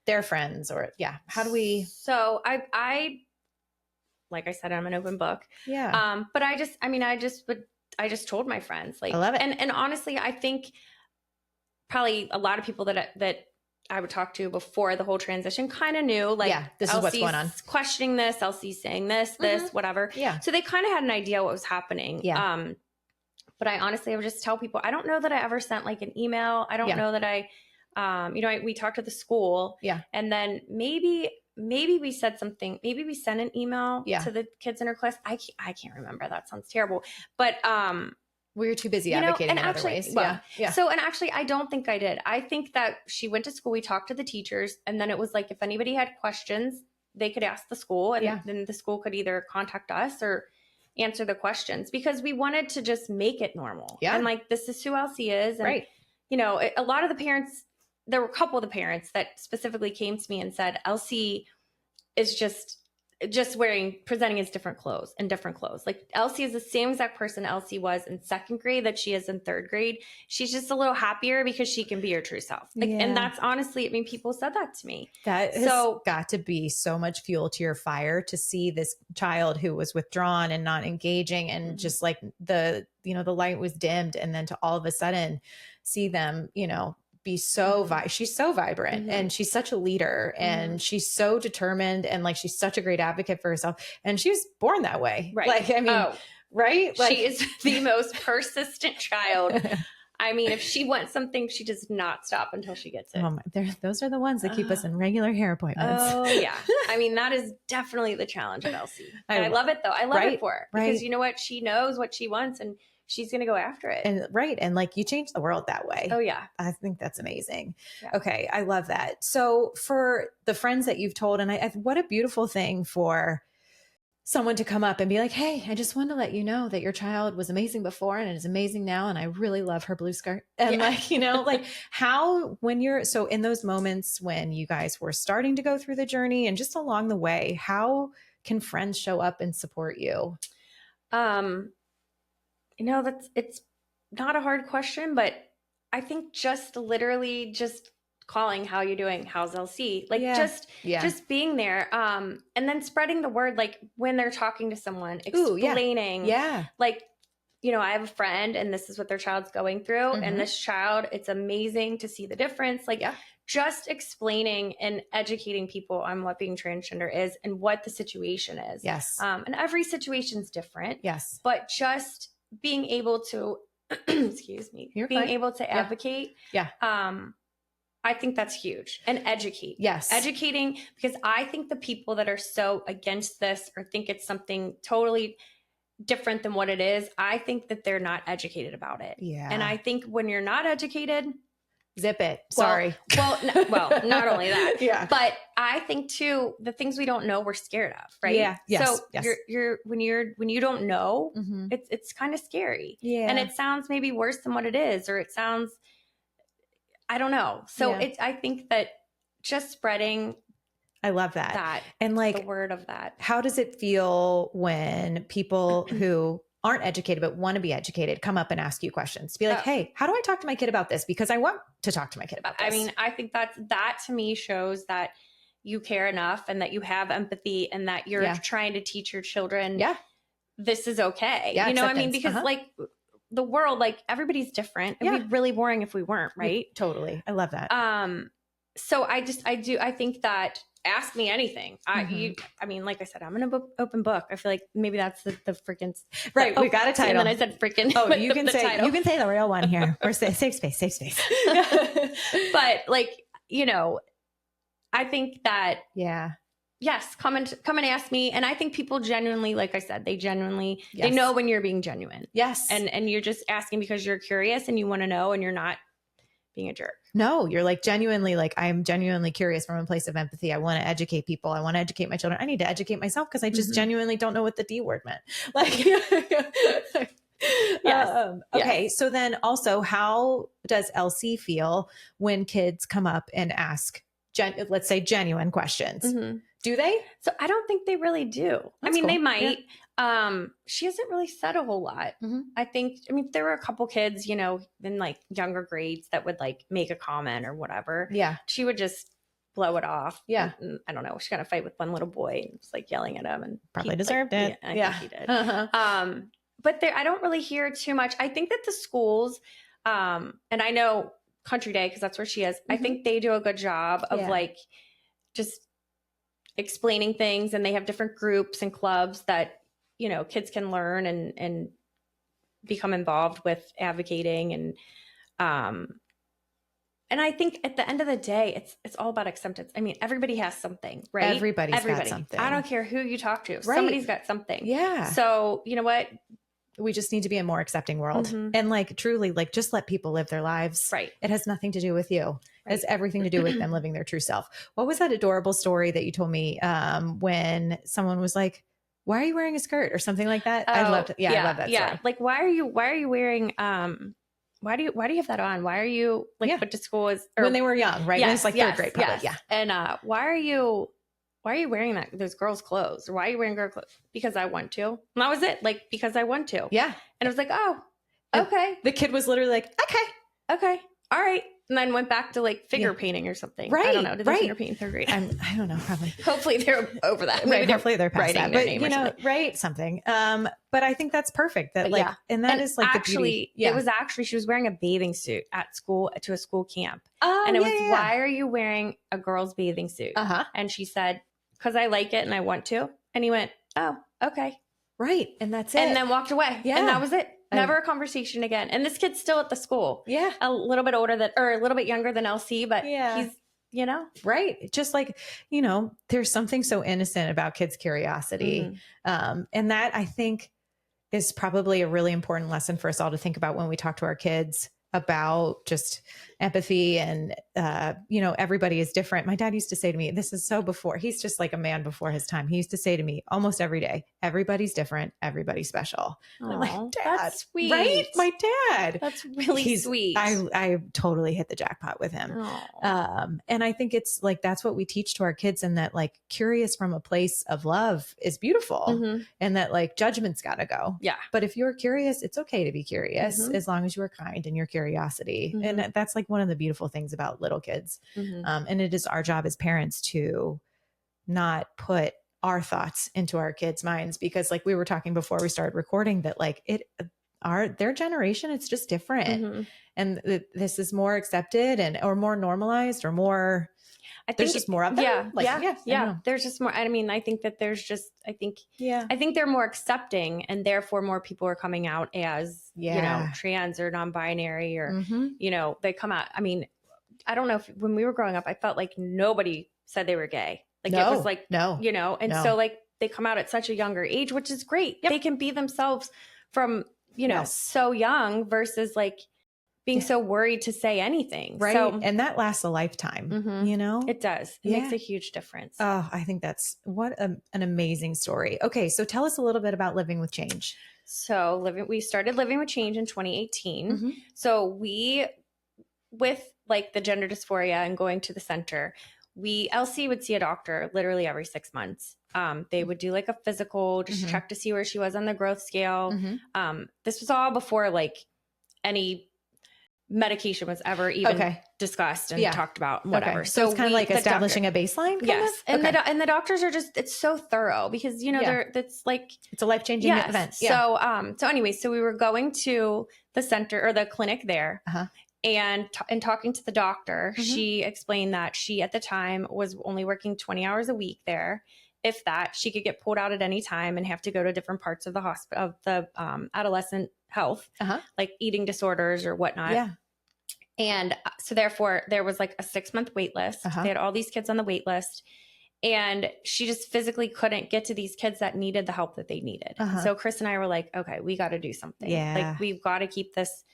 Speaker 1: their friends or how do we?
Speaker 2: So I like I said, I'm an open book. But I just told my friends, like,
Speaker 1: I love it.
Speaker 2: And honestly, I think probably a lot of people that I would talk to before the whole transition kind of knew, like,
Speaker 1: this is what's going on.
Speaker 2: Questioning this, Elsie's saying this, whatever. So they kind of had an idea what was happening. But I honestly would just tell people, I don't know that I ever sent like an email. I don't know that I, we talked to the school. And then maybe we said something, maybe we sent an email to the kids in her class. I can't remember. That sounds terrible. But
Speaker 1: we were too busy advocating in other ways.
Speaker 2: So, and actually, I don't think I did. I think that she went to school. We talked to the teachers. And then it was like, if anybody had questions, they could ask the school, and
Speaker 1: Yeah.
Speaker 2: then the school could either contact us or answer the questions, because we wanted to just make it normal.
Speaker 1: Yeah.
Speaker 2: And like, this is who Elsie is. And,
Speaker 1: Right.
Speaker 2: you know, a lot of the parents, there were a couple of the parents that specifically came to me and said, Elsie is just presenting as different clothes. Like, Elsie is the same exact person Elsie was in second grade that she is in third grade. She's just a little happier because she can be her true self. Like,
Speaker 1: Yeah.
Speaker 2: and that's honestly, I mean, people said that to me.
Speaker 1: That has got to be so much fuel to your fire, to see this child who was withdrawn and not engaging, and just like the light was dimmed, and then to all of a sudden see them, be so she's so vibrant, and she's such a leader, and she's so determined, and like, she's such a great advocate for herself, and she was born that way.
Speaker 2: Right.
Speaker 1: Like, I mean, right? Like,
Speaker 2: she is the most persistent child. I mean, if she wants something, she does not stop until she gets it.
Speaker 1: Those are the ones that keep us in regular hair appointments.
Speaker 2: Oh yeah. I mean, that is definitely the challenge of Elsie. And I love it though. I love it for her, because you know what? She knows what she wants, and she's going to go after it.
Speaker 1: And like, you change the world that way.
Speaker 2: Oh yeah.
Speaker 1: I think that's amazing.
Speaker 2: Yeah.
Speaker 1: Okay. I love that. So for the friends that you've told, and what a beautiful thing for someone to come up and be like, hey, I just wanted to let you know that your child was amazing before and is amazing now, and I really love her blue skirt. And like, like, how, when you're, so in those moments when you guys were starting to go through the journey and just along the way, how can friends show up and support you?
Speaker 2: It's not a hard question, but I think just literally just calling, how you doing? How's Elsie? Like, just being there. And then spreading the word, like when they're talking to someone, explaining, like, I have a friend and this is what their child's going through. And this child, it's amazing to see the difference. Like, just explaining and educating people on what being transgender is and what the situation is.
Speaker 1: Yes.
Speaker 2: And every situation's different.
Speaker 1: Yes.
Speaker 2: But just being able to, excuse me, able to advocate.
Speaker 1: Yeah.
Speaker 2: I think that's huge. And educate.
Speaker 1: Yes.
Speaker 2: Educating, because I think the people that are so against this or think it's something totally different than what it is, I think that they're not educated about it.
Speaker 1: Yeah.
Speaker 2: And I think when you're not educated,
Speaker 1: zip it. Sorry.
Speaker 2: Well, not only that,
Speaker 1: Yeah.
Speaker 2: but I think too, the things we don't know, we're scared of, right?
Speaker 1: Yeah. Yes.
Speaker 2: So you're when you don't know, it's kind of scary.
Speaker 1: Yeah.
Speaker 2: And it sounds maybe worse than what it is, or it sounds, I don't know. So I think that just spreading.
Speaker 1: I love that. And like,
Speaker 2: the word of that.
Speaker 1: How does it feel when people who aren't educated but want to be educated come up and ask you questions, to be like, hey, how do I talk to my kid about this? Because I want to talk to my kid about this.
Speaker 2: I mean, I think that to me shows that you care enough and that you have empathy and that you're trying to teach your children. Yeah. This is okay. Yeah,
Speaker 1: acceptance.
Speaker 2: I mean, because like the world, like everybody's different. It'd be really boring if we weren't, right?
Speaker 1: Totally. I love that.
Speaker 2: So I think that ask me anything. I mean, like I said, I'm an open book. I feel like maybe that's the freaking
Speaker 1: right. We got a title.
Speaker 2: And then I said freaking.
Speaker 1: Oh, you can say the real one here. Or say safe space.
Speaker 2: But like, I think that yes, come and ask me. And I think people genuinely, like I said, they know when you're being genuine.
Speaker 1: Yes.
Speaker 2: And you're just asking because you're curious and you want to know, and you're not being a jerk.
Speaker 1: No, you're like genuinely, like, I'm genuinely curious from a place of empathy. I want to educate people. I want to educate my children. I need to educate myself because I just genuinely don't know what the D word meant. Like, yes. Okay. So then also, how does Elsie feel when kids come up and ask, let's say, genuine questions? Do they?
Speaker 2: So I don't think they really do. That's cool. They might. Yeah. She hasn't really said a whole lot. I mean, there were a couple kids, in like younger grades that would like make a comment or whatever. Yeah. She would just blow it off. Yeah. And, I don't know. She got in a fight with one little boy and was like yelling at him, and
Speaker 1: probably deserved it.
Speaker 2: Yeah, I think he did. But I don't really hear too much. I think that the schools, and I know Country Day, because that's where she is. I think they do a good job of like just explaining things, and they have different groups and clubs that, kids can learn and become involved with advocating. And I think at the end of the day, it's all about acceptance. I mean, everybody has something, right? Everybody's got something. I don't care who you talk to. Right. Somebody's got something. Yeah. So you know what?
Speaker 1: we just need to be a more accepting world.
Speaker 2: Mhm.
Speaker 1: And like, truly, like, just let people live their lives.
Speaker 2: Right.
Speaker 1: It has nothing to do with you. It has
Speaker 2: Right.
Speaker 1: everything to do with them living their true self. What was that adorable story that you told me when someone was like, why are you wearing a skirt or something like that? I loved it. Yeah, I love that story.
Speaker 2: Like, why are you wearing, why do you have that on? Why are you like put to school as,
Speaker 1: when they were young, right? When it's like third grade, probably. Yeah.
Speaker 2: And why are you wearing those girls' clothes? Or why are you wearing girl clothes? Because I want to. And that was it. Like, because I want to.
Speaker 1: Yeah.
Speaker 2: And it was like, oh, okay.
Speaker 1: The kid was literally like,
Speaker 2: Okay. All right. And then went back to like figure painting or something.
Speaker 1: Right.
Speaker 2: I don't know. Did they figure paint in third grade?
Speaker 1: I don't know. Probably.
Speaker 2: Hopefully they're over that.
Speaker 1: Maybe hopefully they're past that. But
Speaker 2: you know,
Speaker 1: right, something. But I think that's perfect. That like, and that is like
Speaker 2: actually,
Speaker 1: the beauty.
Speaker 2: It was actually, she was wearing a bathing suit at school to a school camp.
Speaker 1: Oh,
Speaker 2: and it was, why are you wearing a girl's bathing suit? And she said, because I like it and I want to. And he went, oh, okay.
Speaker 1: Right. And that's it.
Speaker 2: And then walked away.
Speaker 1: Yeah.
Speaker 2: And that was it. Never a conversation again. And this kid's still at the school.
Speaker 1: Yeah.
Speaker 2: A little bit older or a little bit younger than LC, but he's, you know.
Speaker 1: Right. Just like, you know, there's something so innocent about kids' curiosity. And that I think is probably a really important lesson for us all to think about when we talk to our kids about just empathy and, you know, everybody is different. My dad used to say to me, this is so before, he's just like a man before his time. He used to say to me almost every day, everybody's different, everybody's special. And I'm like, Dad,
Speaker 2: that's sweet.
Speaker 1: Right? My dad.
Speaker 2: That's really sweet.
Speaker 1: I totally hit the jackpot with him. And I think it's like, that's what we teach to our kids, and that like curious from a place of love is beautiful, and that like judgment's got to go.
Speaker 2: Yeah.
Speaker 1: But if you're curious, it's okay to be curious as long as you are kind in your curiosity. And that's like one of the beautiful things about little kids. And it is our job as parents to not put our thoughts into our kids' minds, because like we were talking before we started recording, that like their generation, it's just different. And this is more accepted or more normalized or more, I think there's just more of them.
Speaker 2: There's just more. I mean, I think that there's just, I think they're more accepting, and therefore more people are coming out as, you know, trans or non-binary or, you know, they come out. I mean, I don't know if when we were growing up, I felt like nobody said they were gay. Like it was like, you know, and so like they come out at such a younger age, which is great. They can be themselves from, you know, so young versus like being so worried to say anything.
Speaker 1: Right.
Speaker 2: So,
Speaker 1: and that lasts a lifetime, you know?
Speaker 2: It does. It makes a huge difference.
Speaker 1: Oh, I think that's an amazing story. Okay. So tell us a little bit about Living with Change.
Speaker 2: So we started Living with Change in 2018. So with like the gender dysphoria and going to the center, LC would see a doctor literally every 6 months. They would do like a physical, just check to see where she was on the growth scale. This was all before like any medication was ever even discussed and talked about and whatever.
Speaker 1: So it's kind of like establishing a baseline.
Speaker 2: And the doctors are just, it's so thorough because, you know, it's like,
Speaker 1: it's a life-changing event.
Speaker 2: So anyway, so we were going to the center or the clinic there and talking to the doctor, she explained that she at the time was only working 20 hours a week there. If that, she could get pulled out at any time and have to go to different parts of the hospital, of the adolescent health, like eating disorders or whatnot. And so therefore there was like a 6-month wait list. They had all these kids on the wait list, and she just physically couldn't get to these kids that needed the help that they needed. So Chris and I were like, okay, we got to do something. Like we've got to keep this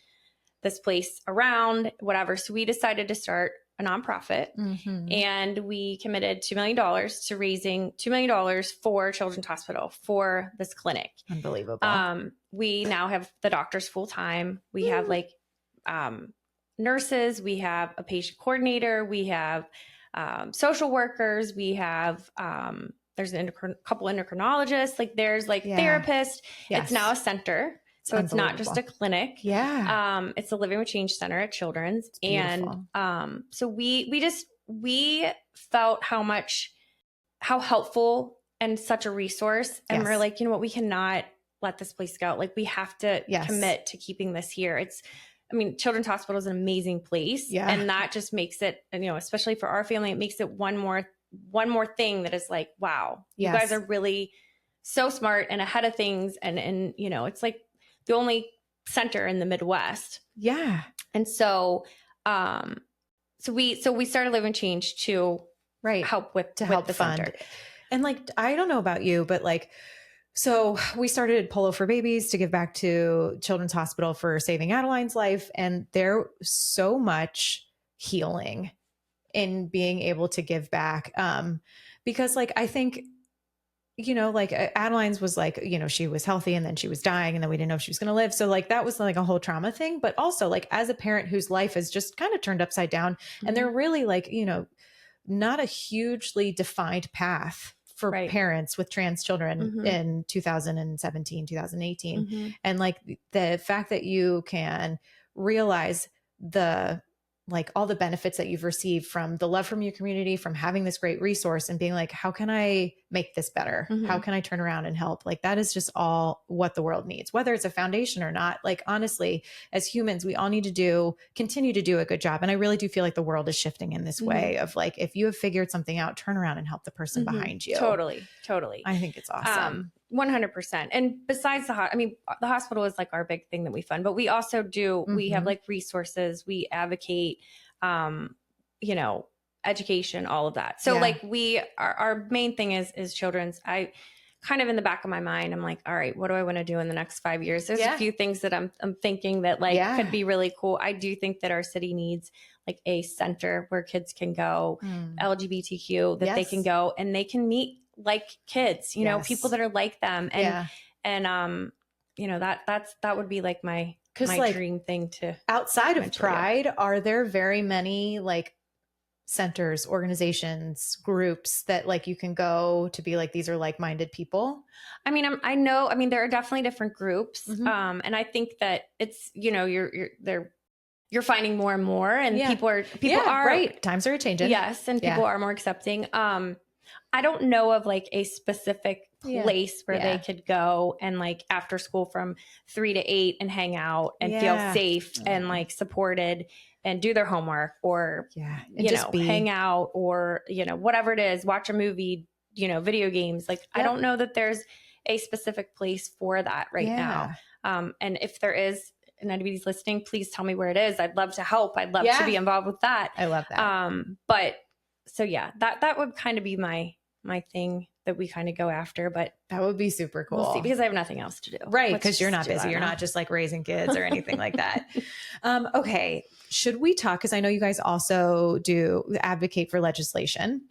Speaker 2: place around, whatever. So we decided to start a nonprofit, and we committed $2 million to raising $2 million for Children's Hospital for this clinic.
Speaker 1: Unbelievable.
Speaker 2: We now have the doctors full time. We have like nurses. We have a patient coordinator. We have social workers. We have there's a couple endocrinologists. Like there's like therapists. It's now a center. So it's not just a clinic. It's a Living with Change Center at Children's. And so we felt how helpful and such a resource. And we're like, you know what, we cannot let this place go. Like we have to commit to keeping this here. Children's Hospital is an amazing place. And that just makes it, you know, especially for our family, it makes it one more thing that is like, wow, you guys are really so smart and ahead of things. And, you know, it's like the only center in the Midwest. And so, so we started Live and Change to help with the
Speaker 1: fund.
Speaker 2: center.
Speaker 1: And like, I don't know about you, but like So we started Polo for Babies to give back to Children's Hospital for saving Adeline's life. And there so much healing in being able to give back. Because like, I think, like Adeline's was like, she was healthy and then she was dying and then we didn't know if she was going to live. So like, that was like a whole trauma thing, but also like as a parent whose life is just kind of turned upside down and they're really like, not a hugely defined path for parents with trans children in 2017, 2018. And like the fact that you can realize like all the benefits that you've received from the love from your community, from having this great resource and being like, how can I make this better? How can I turn around and help? Like that is just all what the world needs, whether it's a foundation or not. Like, honestly, as humans, we all need to continue to do a good job. And I really do feel like the world is shifting in this way of like, if you have figured something out, turn around and help the person behind you.
Speaker 2: Totally.
Speaker 1: I think it's awesome.
Speaker 2: 100%. And besides the hospital is like our big thing that we fund, but we also do, we have like resources, we advocate, education, all of that. So like our main thing is children's. I kind of in the back of my mind, I'm like, all right, what do I want to do in the next 5 years? There's a few things that I'm thinking that like could be really cool. I do think that our city needs like a center where kids can go, LGBTQ, that they can go and they can meet like kids, people that are like them. And that would be like my dream thing to
Speaker 1: outside of Pride. Are there very many like centers, organizations, groups that like you can go to be like, these are like-minded people?
Speaker 2: I mean, I know there are definitely different groups. And I think that it's, you're finding more and more and people are
Speaker 1: right. Times are changing.
Speaker 2: Yes. And people are more accepting. I don't know of like a specific place where they could go and like after school from 3 to 8 and hang out and feel safe and like supported and do their homework or, hang out or, whatever it is, watch a movie, video games. Like, I don't know that there's a specific place for that right now. And if there is, and anybody's listening, please tell me where it is. I'd love to help. I'd love to be involved with that.
Speaker 1: I love that.
Speaker 2: But so that would kind of be my thing that we kind of go after, but
Speaker 1: that would be super cool.
Speaker 2: We'll see, because I have nothing else to do.
Speaker 1: Right. Because you're not busy. You're not just like raising kids or anything like that. Okay. Should we talk? Because I know you guys also do advocate for legislation.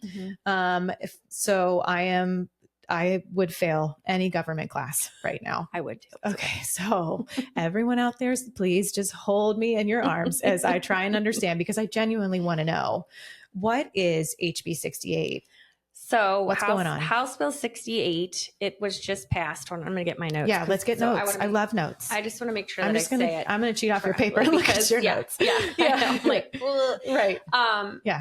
Speaker 1: I would fail any government class right now.
Speaker 2: I would too.
Speaker 1: Okay. So everyone out there, please just hold me in your arms as I try and understand, because I genuinely want to know, what is HB 68?
Speaker 2: So
Speaker 1: what's going on?
Speaker 2: House Bill 68, it was just passed. Hold on, I'm going to get my notes.
Speaker 1: Yeah, let's get notes. I love notes.
Speaker 2: I just want to make sure that I say it.
Speaker 1: I'm going to cheat off your paper because your notes.
Speaker 2: Yeah. I'm like,
Speaker 1: right.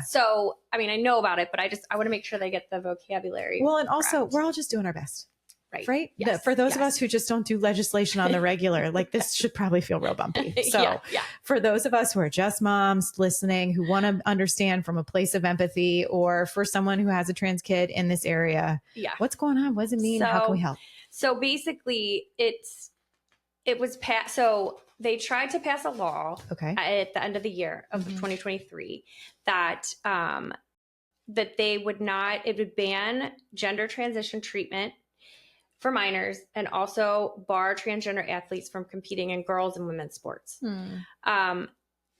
Speaker 2: So, I know about it, but I want to make sure they get the vocabulary.
Speaker 1: Well, and also we're all just doing our best. Right.
Speaker 2: Yes.
Speaker 1: For those of us who just don't do legislation on the regular, like this should probably feel real bumpy. So for those of us who are just moms listening, who want to understand from a place of empathy, or for someone who has a trans kid in this area, what's going on? What does it mean? How can we help?
Speaker 2: So basically it was passed. So they tried to pass a law at the end of the year of 2023 that it would ban gender transition treatment for minors and also bar transgender athletes from competing in girls and women's sports.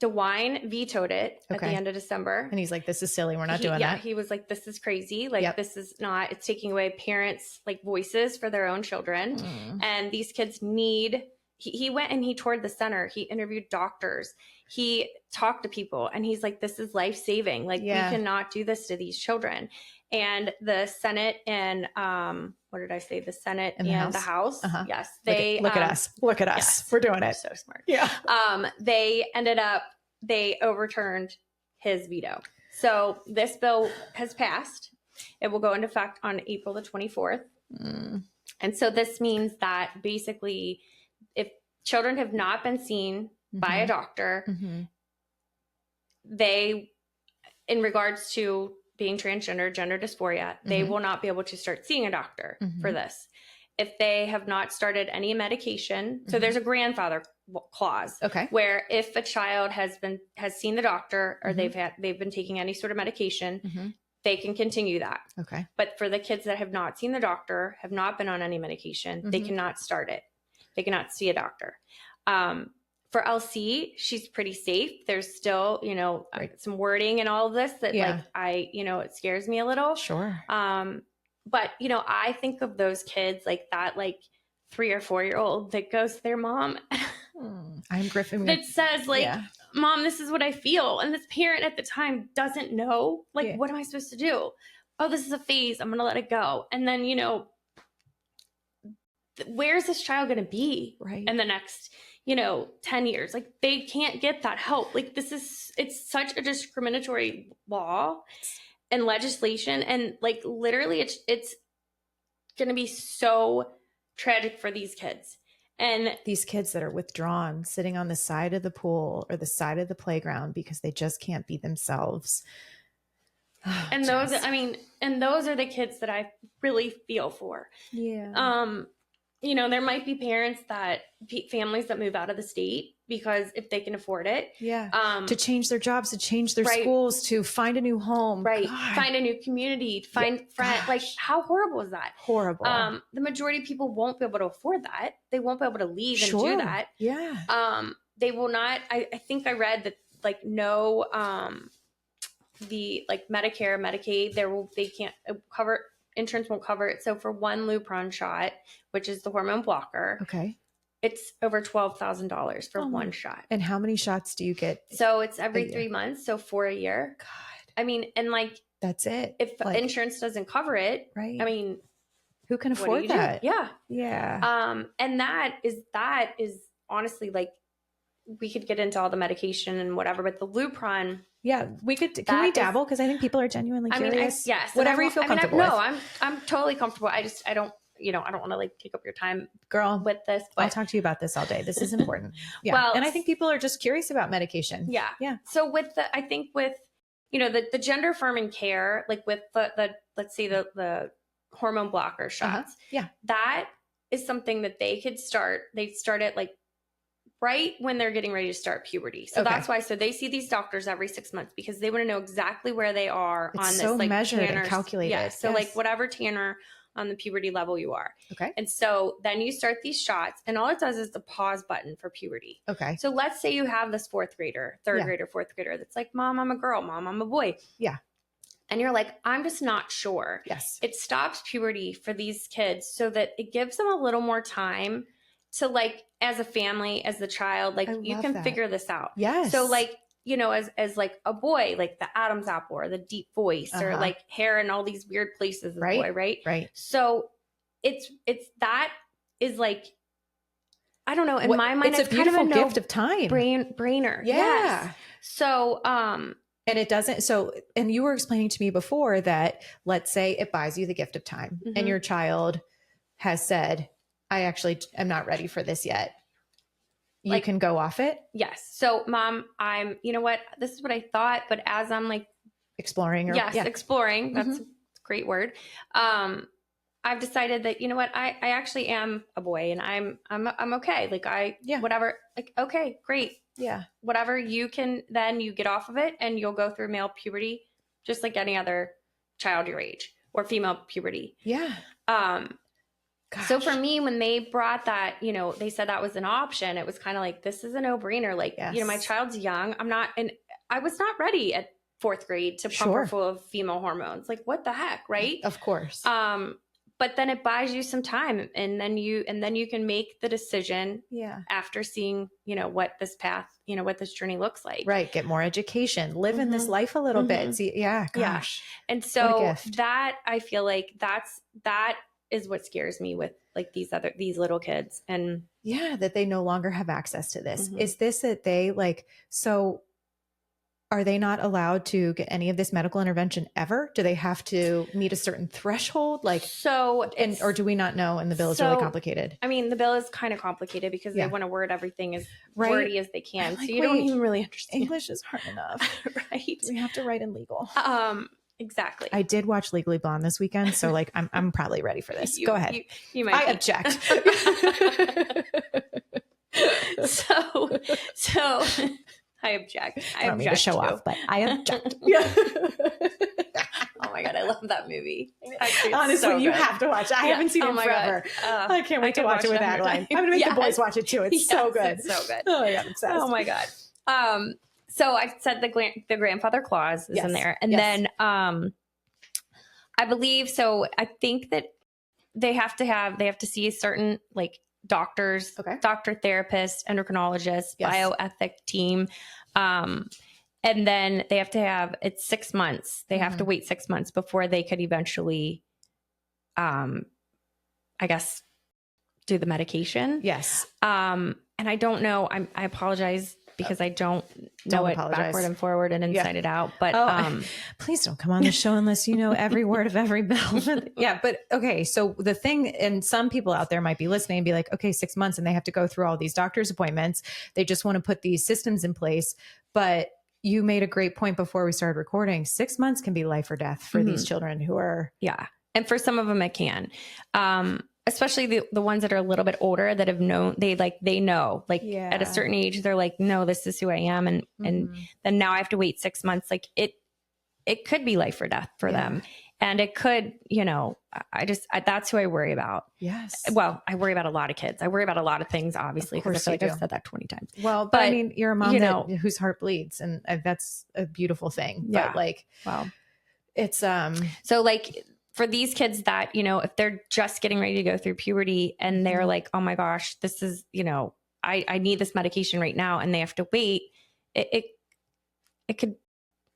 Speaker 2: DeWine vetoed it at the end of December.
Speaker 1: And he's like, this is silly. We're not doing that.
Speaker 2: He was like, this is crazy. Like, this is not, it's taking away parents' like voices for their own children. And these kids need, he went and he toured the center. He interviewed doctors. He talked to people and he's like, this is life-saving. Like, we cannot do this to these children. And the Senate and, what did I say? The Senate and the House. Yes. They
Speaker 1: look at us. Look at us. Yes, we're doing it.
Speaker 2: So smart.
Speaker 1: Yeah.
Speaker 2: They overturned his veto. So this bill has passed. It will go into effect on April the 24th. And so this means that basically if children have not been seen by a doctor, they, in regards to being transgender, gender dysphoria, they will not be able to start seeing a doctor for this. If they have not started any medication, so there's a grandfather clause, where if a child has seen the doctor or they've been taking any sort of medication, they can continue that.
Speaker 1: Okay.
Speaker 2: But for the kids that have not seen the doctor, have not been on any medication, they cannot start it. They cannot see a doctor. For LC, she's pretty safe. There's still, you know, some wording and all of this that like it scares me a little.
Speaker 1: Sure.
Speaker 2: But you know, I think of those kids like that, like 3 or 4 year old that goes to their mom.
Speaker 1: I'm Griffin.
Speaker 2: That says like, Mom, this is what I feel. And this parent at the time doesn't know, like, what am I supposed to do? Oh, this is a phase. I'm going to let it go. And then, you know, where's this child going to be in the next, you know, 10 years? Like they can't get that help. Like it's such a discriminatory law and legislation. And like, literally it's going to be so tragic for these kids. And
Speaker 1: these kids that are withdrawn, sitting on the side of the pool or the side of the playground because they just can't be themselves. Oh,
Speaker 2: and those, I mean, and those are the kids that I really feel for.
Speaker 1: Yeah.
Speaker 2: You know, there might be parents families that move out of the state because if they can afford it.
Speaker 1: Yeah. To change their jobs, to change their schools, to find a new home.
Speaker 2: Right. God. Find a new community, find friends. Like how horrible is that?
Speaker 1: Horrible.
Speaker 2: The majority of people won't be able to afford that. They won't be able to leave and do that.
Speaker 1: Yeah.
Speaker 2: They will not. I think I read that like no, the like Medicare, Medicaid, they can't cover, insurance won't cover it. So for one Lupron shot, which is the hormone blocker, it's over $12,000 for one shot.
Speaker 1: And how many shots do you get?
Speaker 2: So it's every 3 months. So for a year.
Speaker 1: God.
Speaker 2: I mean, and like,
Speaker 1: that's it.
Speaker 2: If insurance doesn't cover it,
Speaker 1: right.
Speaker 2: I mean,
Speaker 1: who can afford that?
Speaker 2: Yeah.
Speaker 1: Yeah.
Speaker 2: And that is honestly like, we could get into all the medication and whatever, but the Lupron.
Speaker 1: Yeah, we could. Can we dabble? Because I think people are genuinely curious.
Speaker 2: Yes.
Speaker 1: Whatever you feel comfortable with.
Speaker 2: No, I'm totally comfortable. I don't want to like take up your time,
Speaker 1: girl,
Speaker 2: with this. But
Speaker 1: I'll talk to you about this all day. This is important. Yeah. Well, and I think people are just curious about medication.
Speaker 2: Yeah.
Speaker 1: Yeah.
Speaker 2: So I think with, you know, the gender affirming care, like with the let's say the hormone blocker shots.
Speaker 1: Yeah.
Speaker 2: That is something that they could start. They start it like right when they're getting ready to start puberty. So that's why, so they see these doctors every 6 months because they want to know exactly where they are on this,
Speaker 1: so
Speaker 2: like
Speaker 1: measured
Speaker 2: Tanner,
Speaker 1: and calculated.
Speaker 2: Yeah. So like whatever Tanner on the puberty level you are.
Speaker 1: Okay.
Speaker 2: And so then you start these shots and all it does is the pause button for puberty.
Speaker 1: Okay.
Speaker 2: So let's say you have this third grader, fourth grader that's like, Mom, I'm a girl. Mom, I'm a boy.
Speaker 1: Yeah.
Speaker 2: And you're like, I'm just not sure.
Speaker 1: Yes.
Speaker 2: It stops puberty for these kids so that it gives them a little more time to like, as a family, as the child, like you can figure this out.
Speaker 1: Yes.
Speaker 2: So like, you know, as like a boy, like the Adam's apple or the deep voice or like hair in all these weird places, as a boy, right?
Speaker 1: Right.
Speaker 2: So it's that is like, I don't know. In my mind,
Speaker 1: it's a beautiful gift of time.
Speaker 2: Brainer.
Speaker 1: Yeah.
Speaker 2: Yes. So,
Speaker 1: and it doesn't. So, and you were explaining to me before that, let's say it buys you the gift of time and your child has said, I actually am not ready for this yet. You can go off it.
Speaker 2: Yes. So Mom, you know what, this is what I thought, but as I'm like
Speaker 1: exploring
Speaker 2: exploring, that's a great word. I've decided that, you know what, I actually am a boy and I'm okay. Like whatever, like, okay, great.
Speaker 1: Yeah.
Speaker 2: Whatever you can, then you get off of it and you'll go through male puberty just like any other child your age or female puberty.
Speaker 1: Yeah.
Speaker 2: Gosh. So for me, when they brought that, you know, they said that was an option. It was kind of like, this is a no brainer. Like, you know, my child's young. I was not ready at 4th grade to pump her full of female hormones. Like, what the heck? Right.
Speaker 1: Of course.
Speaker 2: But then it buys you some time and then you can make the decision after seeing, you know, what this path, you know, what this journey looks like.
Speaker 1: Right. Get more education, live in this life a little bit. See, gosh.
Speaker 2: Yeah. And so that, I feel like that is what scares me with like these little kids. And
Speaker 1: that they no longer have access to this. Is this that they like, so are they not allowed to get any of this medical intervention ever? Do they have to meet a certain threshold? Like, or do we not know? And the bill is really complicated.
Speaker 2: I mean, the bill is kind of complicated because they want to word everything as wordy as they can. Like, so you don't even really understand.
Speaker 1: English is hard enough.
Speaker 2: Right.
Speaker 1: We have to write in legal.
Speaker 2: Exactly.
Speaker 1: I did watch Legally Blonde this weekend, so like I'm probably ready for this. Go ahead.
Speaker 2: You might.
Speaker 1: I object.
Speaker 2: So I object.
Speaker 1: I don't mean to show off, but I object.
Speaker 2: Oh my God, I love that movie.
Speaker 1: Actually, honestly, so you have to watch it. I haven't seen it forever. I can't wait to watch it with Adeline. I'm going to make the boys watch it too. It's so good.
Speaker 2: It's so good.
Speaker 1: Oh my God, obsessed.
Speaker 2: Oh my God. So I said the grandfather clause is in there. And then I believe, so I think that they have to see a certain like doctors, doctor, therapist, endocrinologist, bioethic team. And then they have to have, it's 6 months. They have to wait 6 months before they could eventually, I guess, do the medication.
Speaker 1: Yes.
Speaker 2: And I don't know, I apologize because I don't know it backward and forward and inside it out. But
Speaker 1: please don't come on the show unless you know every word of every bill. But okay. So the thing, and some people out there might be listening and be like, okay, 6 months and they have to go through all these doctor's appointments. They just want to put these systems in place. But you made a great point before we started recording. 6 months can be life or death for these children who are.
Speaker 2: Yeah. And for some of them it can. Especially the ones that are a little bit older that have known, they know, at a certain age, they're like, no, this is who I am. And then now I have to wait 6 months. Like it could be life or death for them. And it could, that's who I worry about.
Speaker 1: Yes.
Speaker 2: Well, I worry about a lot of kids. I worry about a lot of things, obviously, because I feel like I've said that 20 times.
Speaker 1: Well, but I mean, you're a mom whose heart bleeds, and that's a beautiful thing.
Speaker 2: Yeah.
Speaker 1: But wow. It's
Speaker 2: so like for these kids that, if they're just getting ready to go through puberty and they're like, oh my gosh, this is, I need this medication right now, and they have to wait,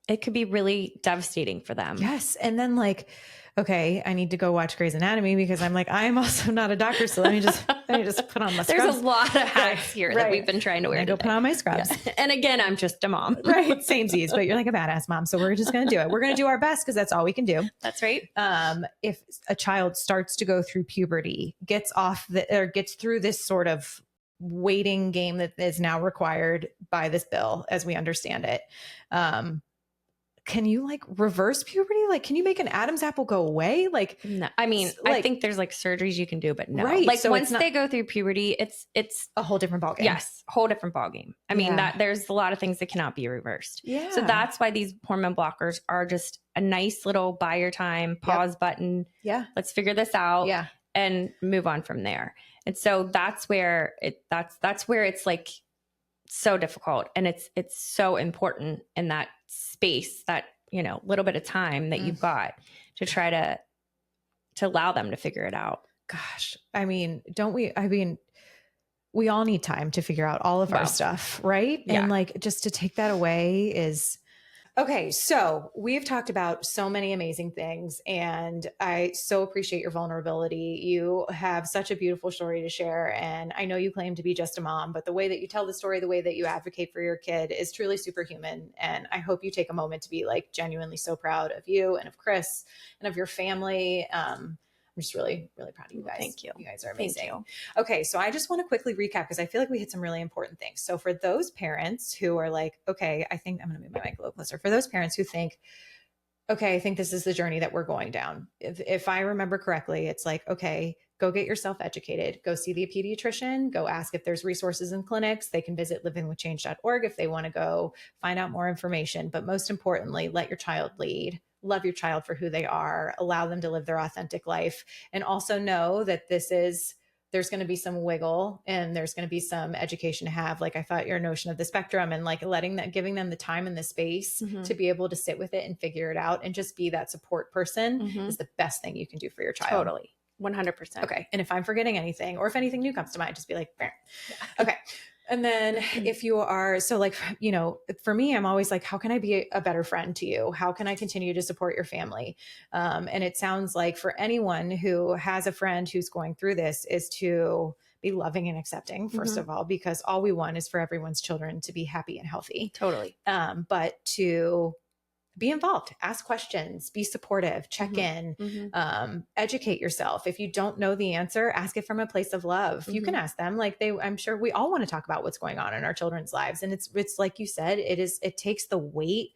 Speaker 2: it could be really devastating for them.
Speaker 1: Yes. And then okay, I need to go watch Grey's Anatomy because I'm also not a doctor. So let me just put on my scrubs.
Speaker 2: There's a lot of hats here that we've been trying to wear.
Speaker 1: I go put on my scrubs.
Speaker 2: Yeah. And again, I'm just a mom.
Speaker 1: Right. Samesies, but you're like a badass mom. So we're just going to do it. We're going to do our best because that's all we can do.
Speaker 2: That's right.
Speaker 1: If a child starts to go through puberty, gets through this sort of waiting game that is now required by this bill, as we understand it, can you reverse puberty? Can you make an Adam's apple go away?
Speaker 2: No, I mean, I think there's surgeries you can do, but no.
Speaker 1: Right.
Speaker 2: So once they go through puberty, it's
Speaker 1: a whole different ballgame.
Speaker 2: Yes. Whole different ballgame. I mean, that there's a lot of things that cannot be reversed.
Speaker 1: Yeah.
Speaker 2: So that's why these hormone blockers are just a nice little buy your time, pause button.
Speaker 1: Yeah.
Speaker 2: Let's figure this out.
Speaker 1: Yeah.
Speaker 2: And move on from there. And so that's where that's where it's so difficult. And it's so important in that space, that, little bit of time that you've got to try to allow them to figure it out.
Speaker 1: Gosh, I mean, don't we? I mean, we all need time to figure out all of our stuff, right?
Speaker 2: Yeah.
Speaker 1: And just to take that away is... Okay, so we've talked about so many amazing things, and I so appreciate your vulnerability. You have such a beautiful story to share, and I know you claim to be just a mom, but the way that you tell the story, the way that you advocate for your kid is truly superhuman, and I hope you take a moment to be genuinely so proud of you and of Chris and of your family. I'm just really, really proud of you guys.
Speaker 2: Thank you.
Speaker 1: You guys are amazing.
Speaker 2: Thank you.
Speaker 1: Okay. So I just want to quickly recap because I feel like we hit some really important things. So for those parents who are okay, I think I'm going to move my mic a little closer. For those parents who think, okay, I think this is the journey that we're going down. If I remember correctly, it's okay, go get yourself educated, go see the pediatrician, go ask if there's resources in clinics. They can visit livingwithchange.org if they want to go find out more information. But most importantly, let your child lead. Love your child for who they are, allow them to live their authentic life, and also know that there's going to be some wiggle and there's going to be some education to have. I thought your notion of the spectrum and giving them the time and the space to be able to sit with it and figure it out and just be that support person is the best thing you can do for your child.
Speaker 2: Totally. 100%.
Speaker 1: Okay. And if I'm forgetting anything or if anything new comes to mind, just be like, yeah. Okay. And then if you are, for me, I'm always how can I be a better friend to you? How can I continue to support your family? And it sounds like for anyone who has a friend who's going through this is to be loving and accepting, first of all, because all we want is for everyone's children to be happy and healthy.
Speaker 2: Totally.
Speaker 1: But to be involved, ask questions, be supportive, check in, educate yourself. If you don't know the answer, ask it from a place of love. You can ask them I'm sure we all want to talk about what's going on in our children's lives. And it's like you said, it takes the weight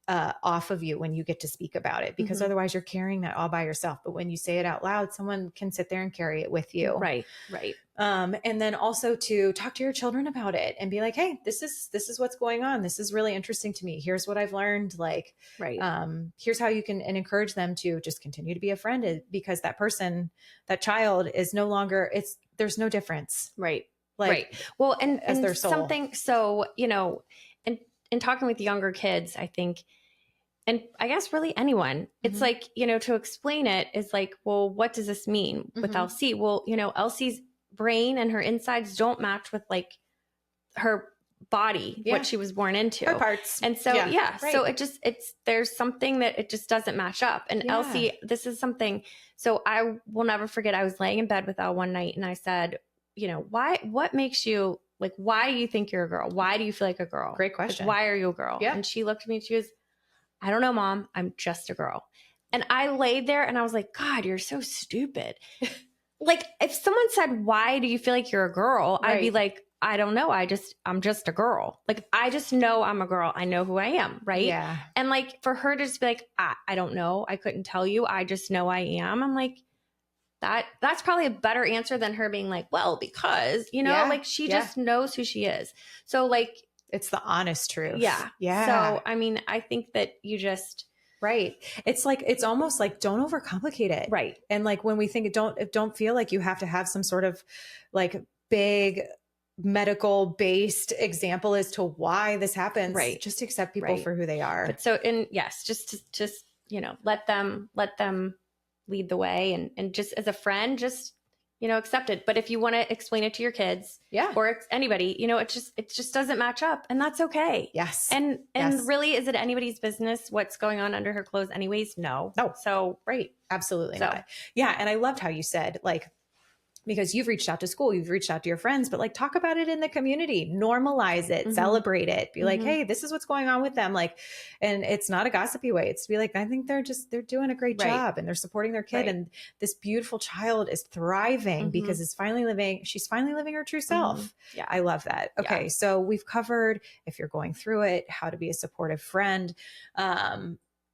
Speaker 1: off of you when you get to speak about it, because otherwise you're carrying that all by yourself. But when you say it out loud, someone can sit there and carry it with you.
Speaker 2: Right. Right.
Speaker 1: And then also to talk to your children about it and be like, hey, this is what's going on. This is really interesting to me. Here's what I've learned. Like,
Speaker 2: Right.
Speaker 1: Here's how you can, and encourage them to just continue to be a friend, because that person, that child is no longer, there's no difference.
Speaker 2: Right.
Speaker 1: Like,
Speaker 2: right. Well, and
Speaker 1: their soul.
Speaker 2: something, so, in talking with younger kids, I think, and I guess really anyone, it's like, to explain it is like, well, what does this mean with Elsie? Well, Elsie's brain and her insides don't match with like her body, what she was born into.
Speaker 1: Her parts.
Speaker 2: And so,
Speaker 1: right.
Speaker 2: so there's something that it just doesn't match up. And Elsie, this is something, so I will never forget, I was laying in bed with Elle one night and I said, what makes you, like, why do you think you're a girl? Why do you feel like a girl?
Speaker 1: Great question.
Speaker 2: Like, why are you a girl?
Speaker 1: Yeah.
Speaker 2: And she looked at me and she goes, I don't know, Mom. I'm just a girl. And I laid there and I was like, God, you're so stupid. Like, if someone said, why do you feel like you're a girl? I'd be like, I don't know. I'm just a girl. Like, I just know I'm a girl. I know who I am. Right.
Speaker 1: Yeah.
Speaker 2: And like, for her to just be like, I don't know. I couldn't tell you. I just know I am. I'm like, that's probably a better answer than her being like, well, because, like she just knows who she is. So like,
Speaker 1: it's the honest truth.
Speaker 2: Yeah.
Speaker 1: Yeah.
Speaker 2: So, I mean, I think that you just,
Speaker 1: right. It's like, it's almost like, don't overcomplicate it.
Speaker 2: Right.
Speaker 1: And like, when we think, don't feel like you have to have some sort of like big medical based example as to why this happens.
Speaker 2: Right.
Speaker 1: Just accept people for who they are.
Speaker 2: But so, and yes, just let them lead the way, and just as a friend, just, accept it. But if you want to explain it to your kids, or anybody, it just doesn't match up, and that's okay.
Speaker 1: Yes.
Speaker 2: And really, is it anybody's business what's going on under her clothes anyways? No. So, right.
Speaker 1: Absolutely not. Yeah. And I loved how you said, like, because you've reached out to school, you've reached out to your friends, but like, talk about it in the community, normalize it, celebrate it, be like, hey, this is what's going on with them. Like, and it's not a gossipy way. It's to be like, I think they're doing a great job and they're supporting their kid. And this beautiful child is thriving because she's finally living her true self.
Speaker 2: Yeah.
Speaker 1: I love that. Okay. So we've covered, if you're going through it, how to be a supportive friend.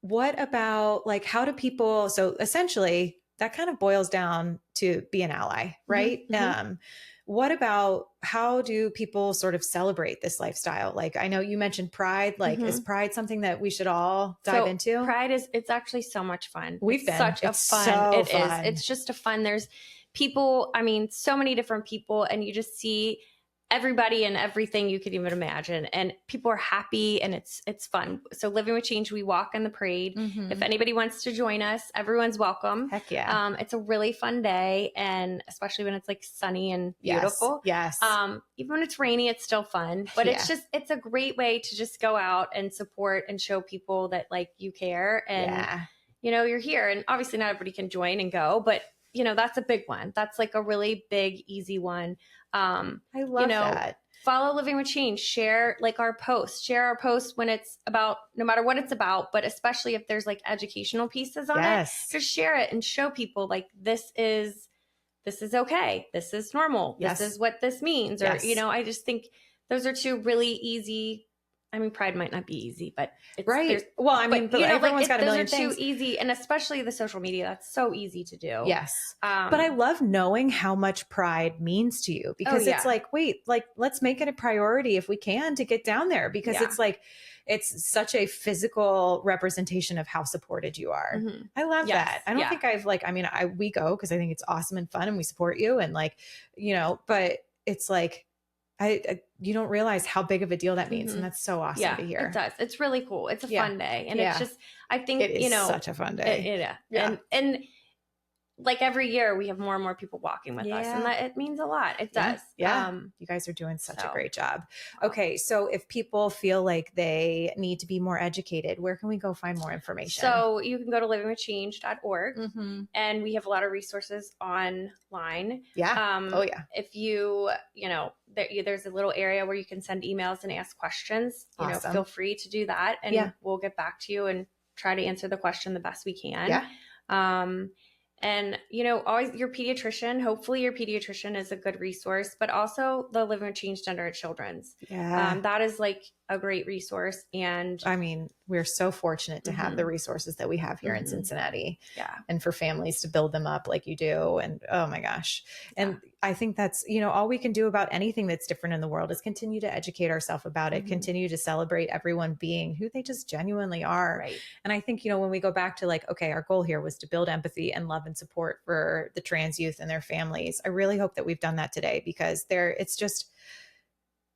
Speaker 1: What about like, how do people, so essentially that kind of boils down to be an ally, right? What about, how do people sort of celebrate this lifestyle? Like, I know you mentioned pride. Like, is pride something that we should all dive into?
Speaker 2: Pride it's actually so much fun.
Speaker 1: It's
Speaker 2: just a fun. There's people, I mean, so many different people, and you just see everybody and everything you could even imagine, and people are happy, and it's fun. So Living with Change, we walk in the parade. If anybody wants to join us, everyone's welcome.
Speaker 1: Heck yeah.
Speaker 2: It's a really fun day, and especially when it's like sunny and beautiful.
Speaker 1: Yes.
Speaker 2: Even when it's rainy, it's still fun, but it's a great way to just go out and support and show people that like you care, and you're here. And obviously not everybody can join and go, but that's a big one. That's like a really big, easy one.
Speaker 1: I love that.
Speaker 2: Follow Living with Change, share our posts when it's about, no matter what it's about, but especially if there's like educational pieces on it, just share it and show people like, this is okay. This is normal. This is what this means. Or, I just think those are two really easy. I mean, pride might not be easy, but it's
Speaker 1: right. Well, I mean, but everyone's got a million things.
Speaker 2: Those are too easy, and especially the social media, that's so easy to do.
Speaker 1: Yes. But I love knowing how much pride means to you, because it's like, wait, like, let's make it a priority if we can to get down there, because it's like, it's such a physical representation of how supported you are. I love that. I don't think I've like, I mean, we go because I think it's awesome and fun and we support you, and like, but it's like, you don't realize how big of a deal that means. And that's so awesome to hear.
Speaker 2: It does. It's really cool. It's a fun day. And it's just, I think,
Speaker 1: it is such a fun day.
Speaker 2: And like every year we have more and more people walking with us, and that it means a lot. It does.
Speaker 1: Yeah. You guys are doing such a great job. Okay. So if people feel like they need to be more educated, where can we go find more information?
Speaker 2: So you can go to livingwithchange.org, and we have a lot of resources online. If you, there's a little area where you can send emails and ask questions, feel free to do that, and we'll get back to you and try to answer the question the best we can. And, always your pediatrician, hopefully your pediatrician is a good resource, but also the Living with Change Gender at Children's. That is like a great resource. And
Speaker 1: I mean, we're so fortunate to have the resources that we have here in Cincinnati, and for families to build them up like you do. And oh my gosh. And I think that's, all we can do about anything that's different in the world is continue to educate ourselves about it, continue to celebrate everyone being who they just genuinely are.
Speaker 2: Right.
Speaker 1: And I think, when we go back to like, okay, our goal here was to build empathy and love and support for the trans youth and their families. I really hope that we've done that today, because it's just,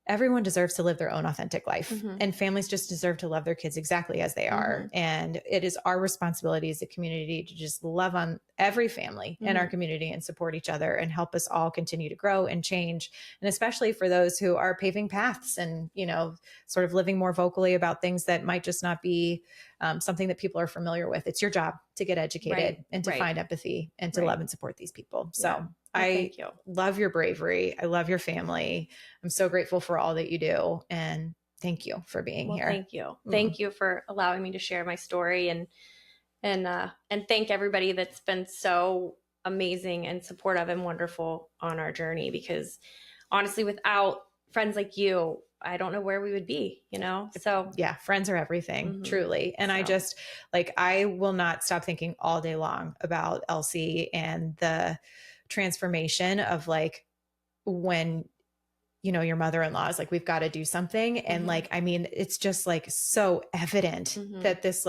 Speaker 1: everyone deserves to live their own authentic life, and families just deserve to love their kids exactly as they are. And it is our responsibility as a community to just love on every family in our community and support each other and help us all continue to grow and change. And especially for those who are paving paths and, sort of living more vocally about things that might just not be something that people are familiar with. It's your job to get educated and to find empathy and to love and support these people. So I love your bravery. I love your family. I'm so grateful for all that you do. And thank you for being here.
Speaker 2: Thank you. Thank you for allowing me to share my story, and thank everybody that's been so amazing and supportive and wonderful on our journey, because honestly, without friends like you, I don't know where we would be, So
Speaker 1: yeah, friends are everything, truly. And I just I will not stop thinking all day long about Elsie and the transformation of when your mother-in-law is like, we've got to do something. And it's just so evident that this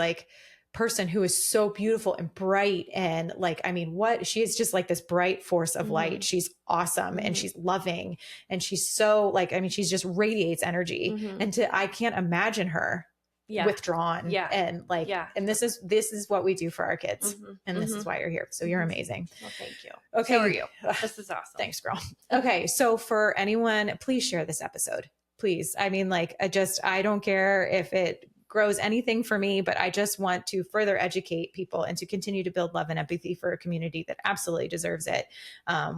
Speaker 1: person who is so beautiful and bright and what she is, just this bright force of light. She's awesome and she's loving and she's so she just radiates energy. And I can't imagine her withdrawn. And and this is what we do for our kids. And this is why you're here. So you're amazing.
Speaker 2: Well, thank you.
Speaker 1: Okay.
Speaker 2: So are you. This is awesome.
Speaker 1: Thanks, girl. Okay. So for anyone, please share this episode. Please. I don't care if it grows anything for me, but I just want to further educate people and to continue to build love and empathy for a community that absolutely deserves it.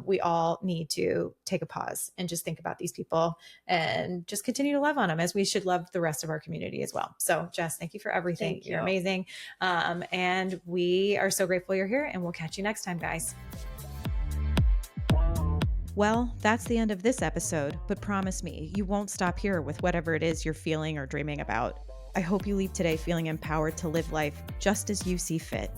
Speaker 1: We all need to take a pause and just think about these people and just continue to love on them, as we should love the rest of our community as well. So Jess, thank you for everything.
Speaker 2: Thank you.
Speaker 1: You're amazing. And we are so grateful you're here, and we'll catch you next time, guys. Well, that's the end of this episode, but promise me, you won't stop here with whatever it is you're feeling or dreaming about. I hope you leave today feeling empowered to live life just as you see fit.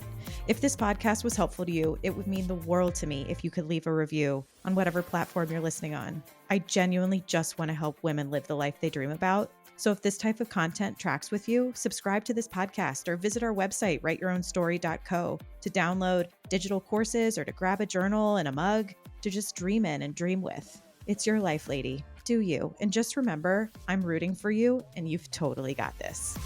Speaker 1: If this podcast was helpful to you, it would mean the world to me if you could leave a review on whatever platform you're listening on. I genuinely just want to help women live the life they dream about. So if this type of content tracks with you, subscribe to this podcast or visit our website, writeyourOwnstory.co, to download digital courses or to grab a journal and a mug to just dream in and dream with. It's your life, lady. Do you. And just remember, I'm rooting for you, and you've totally got this.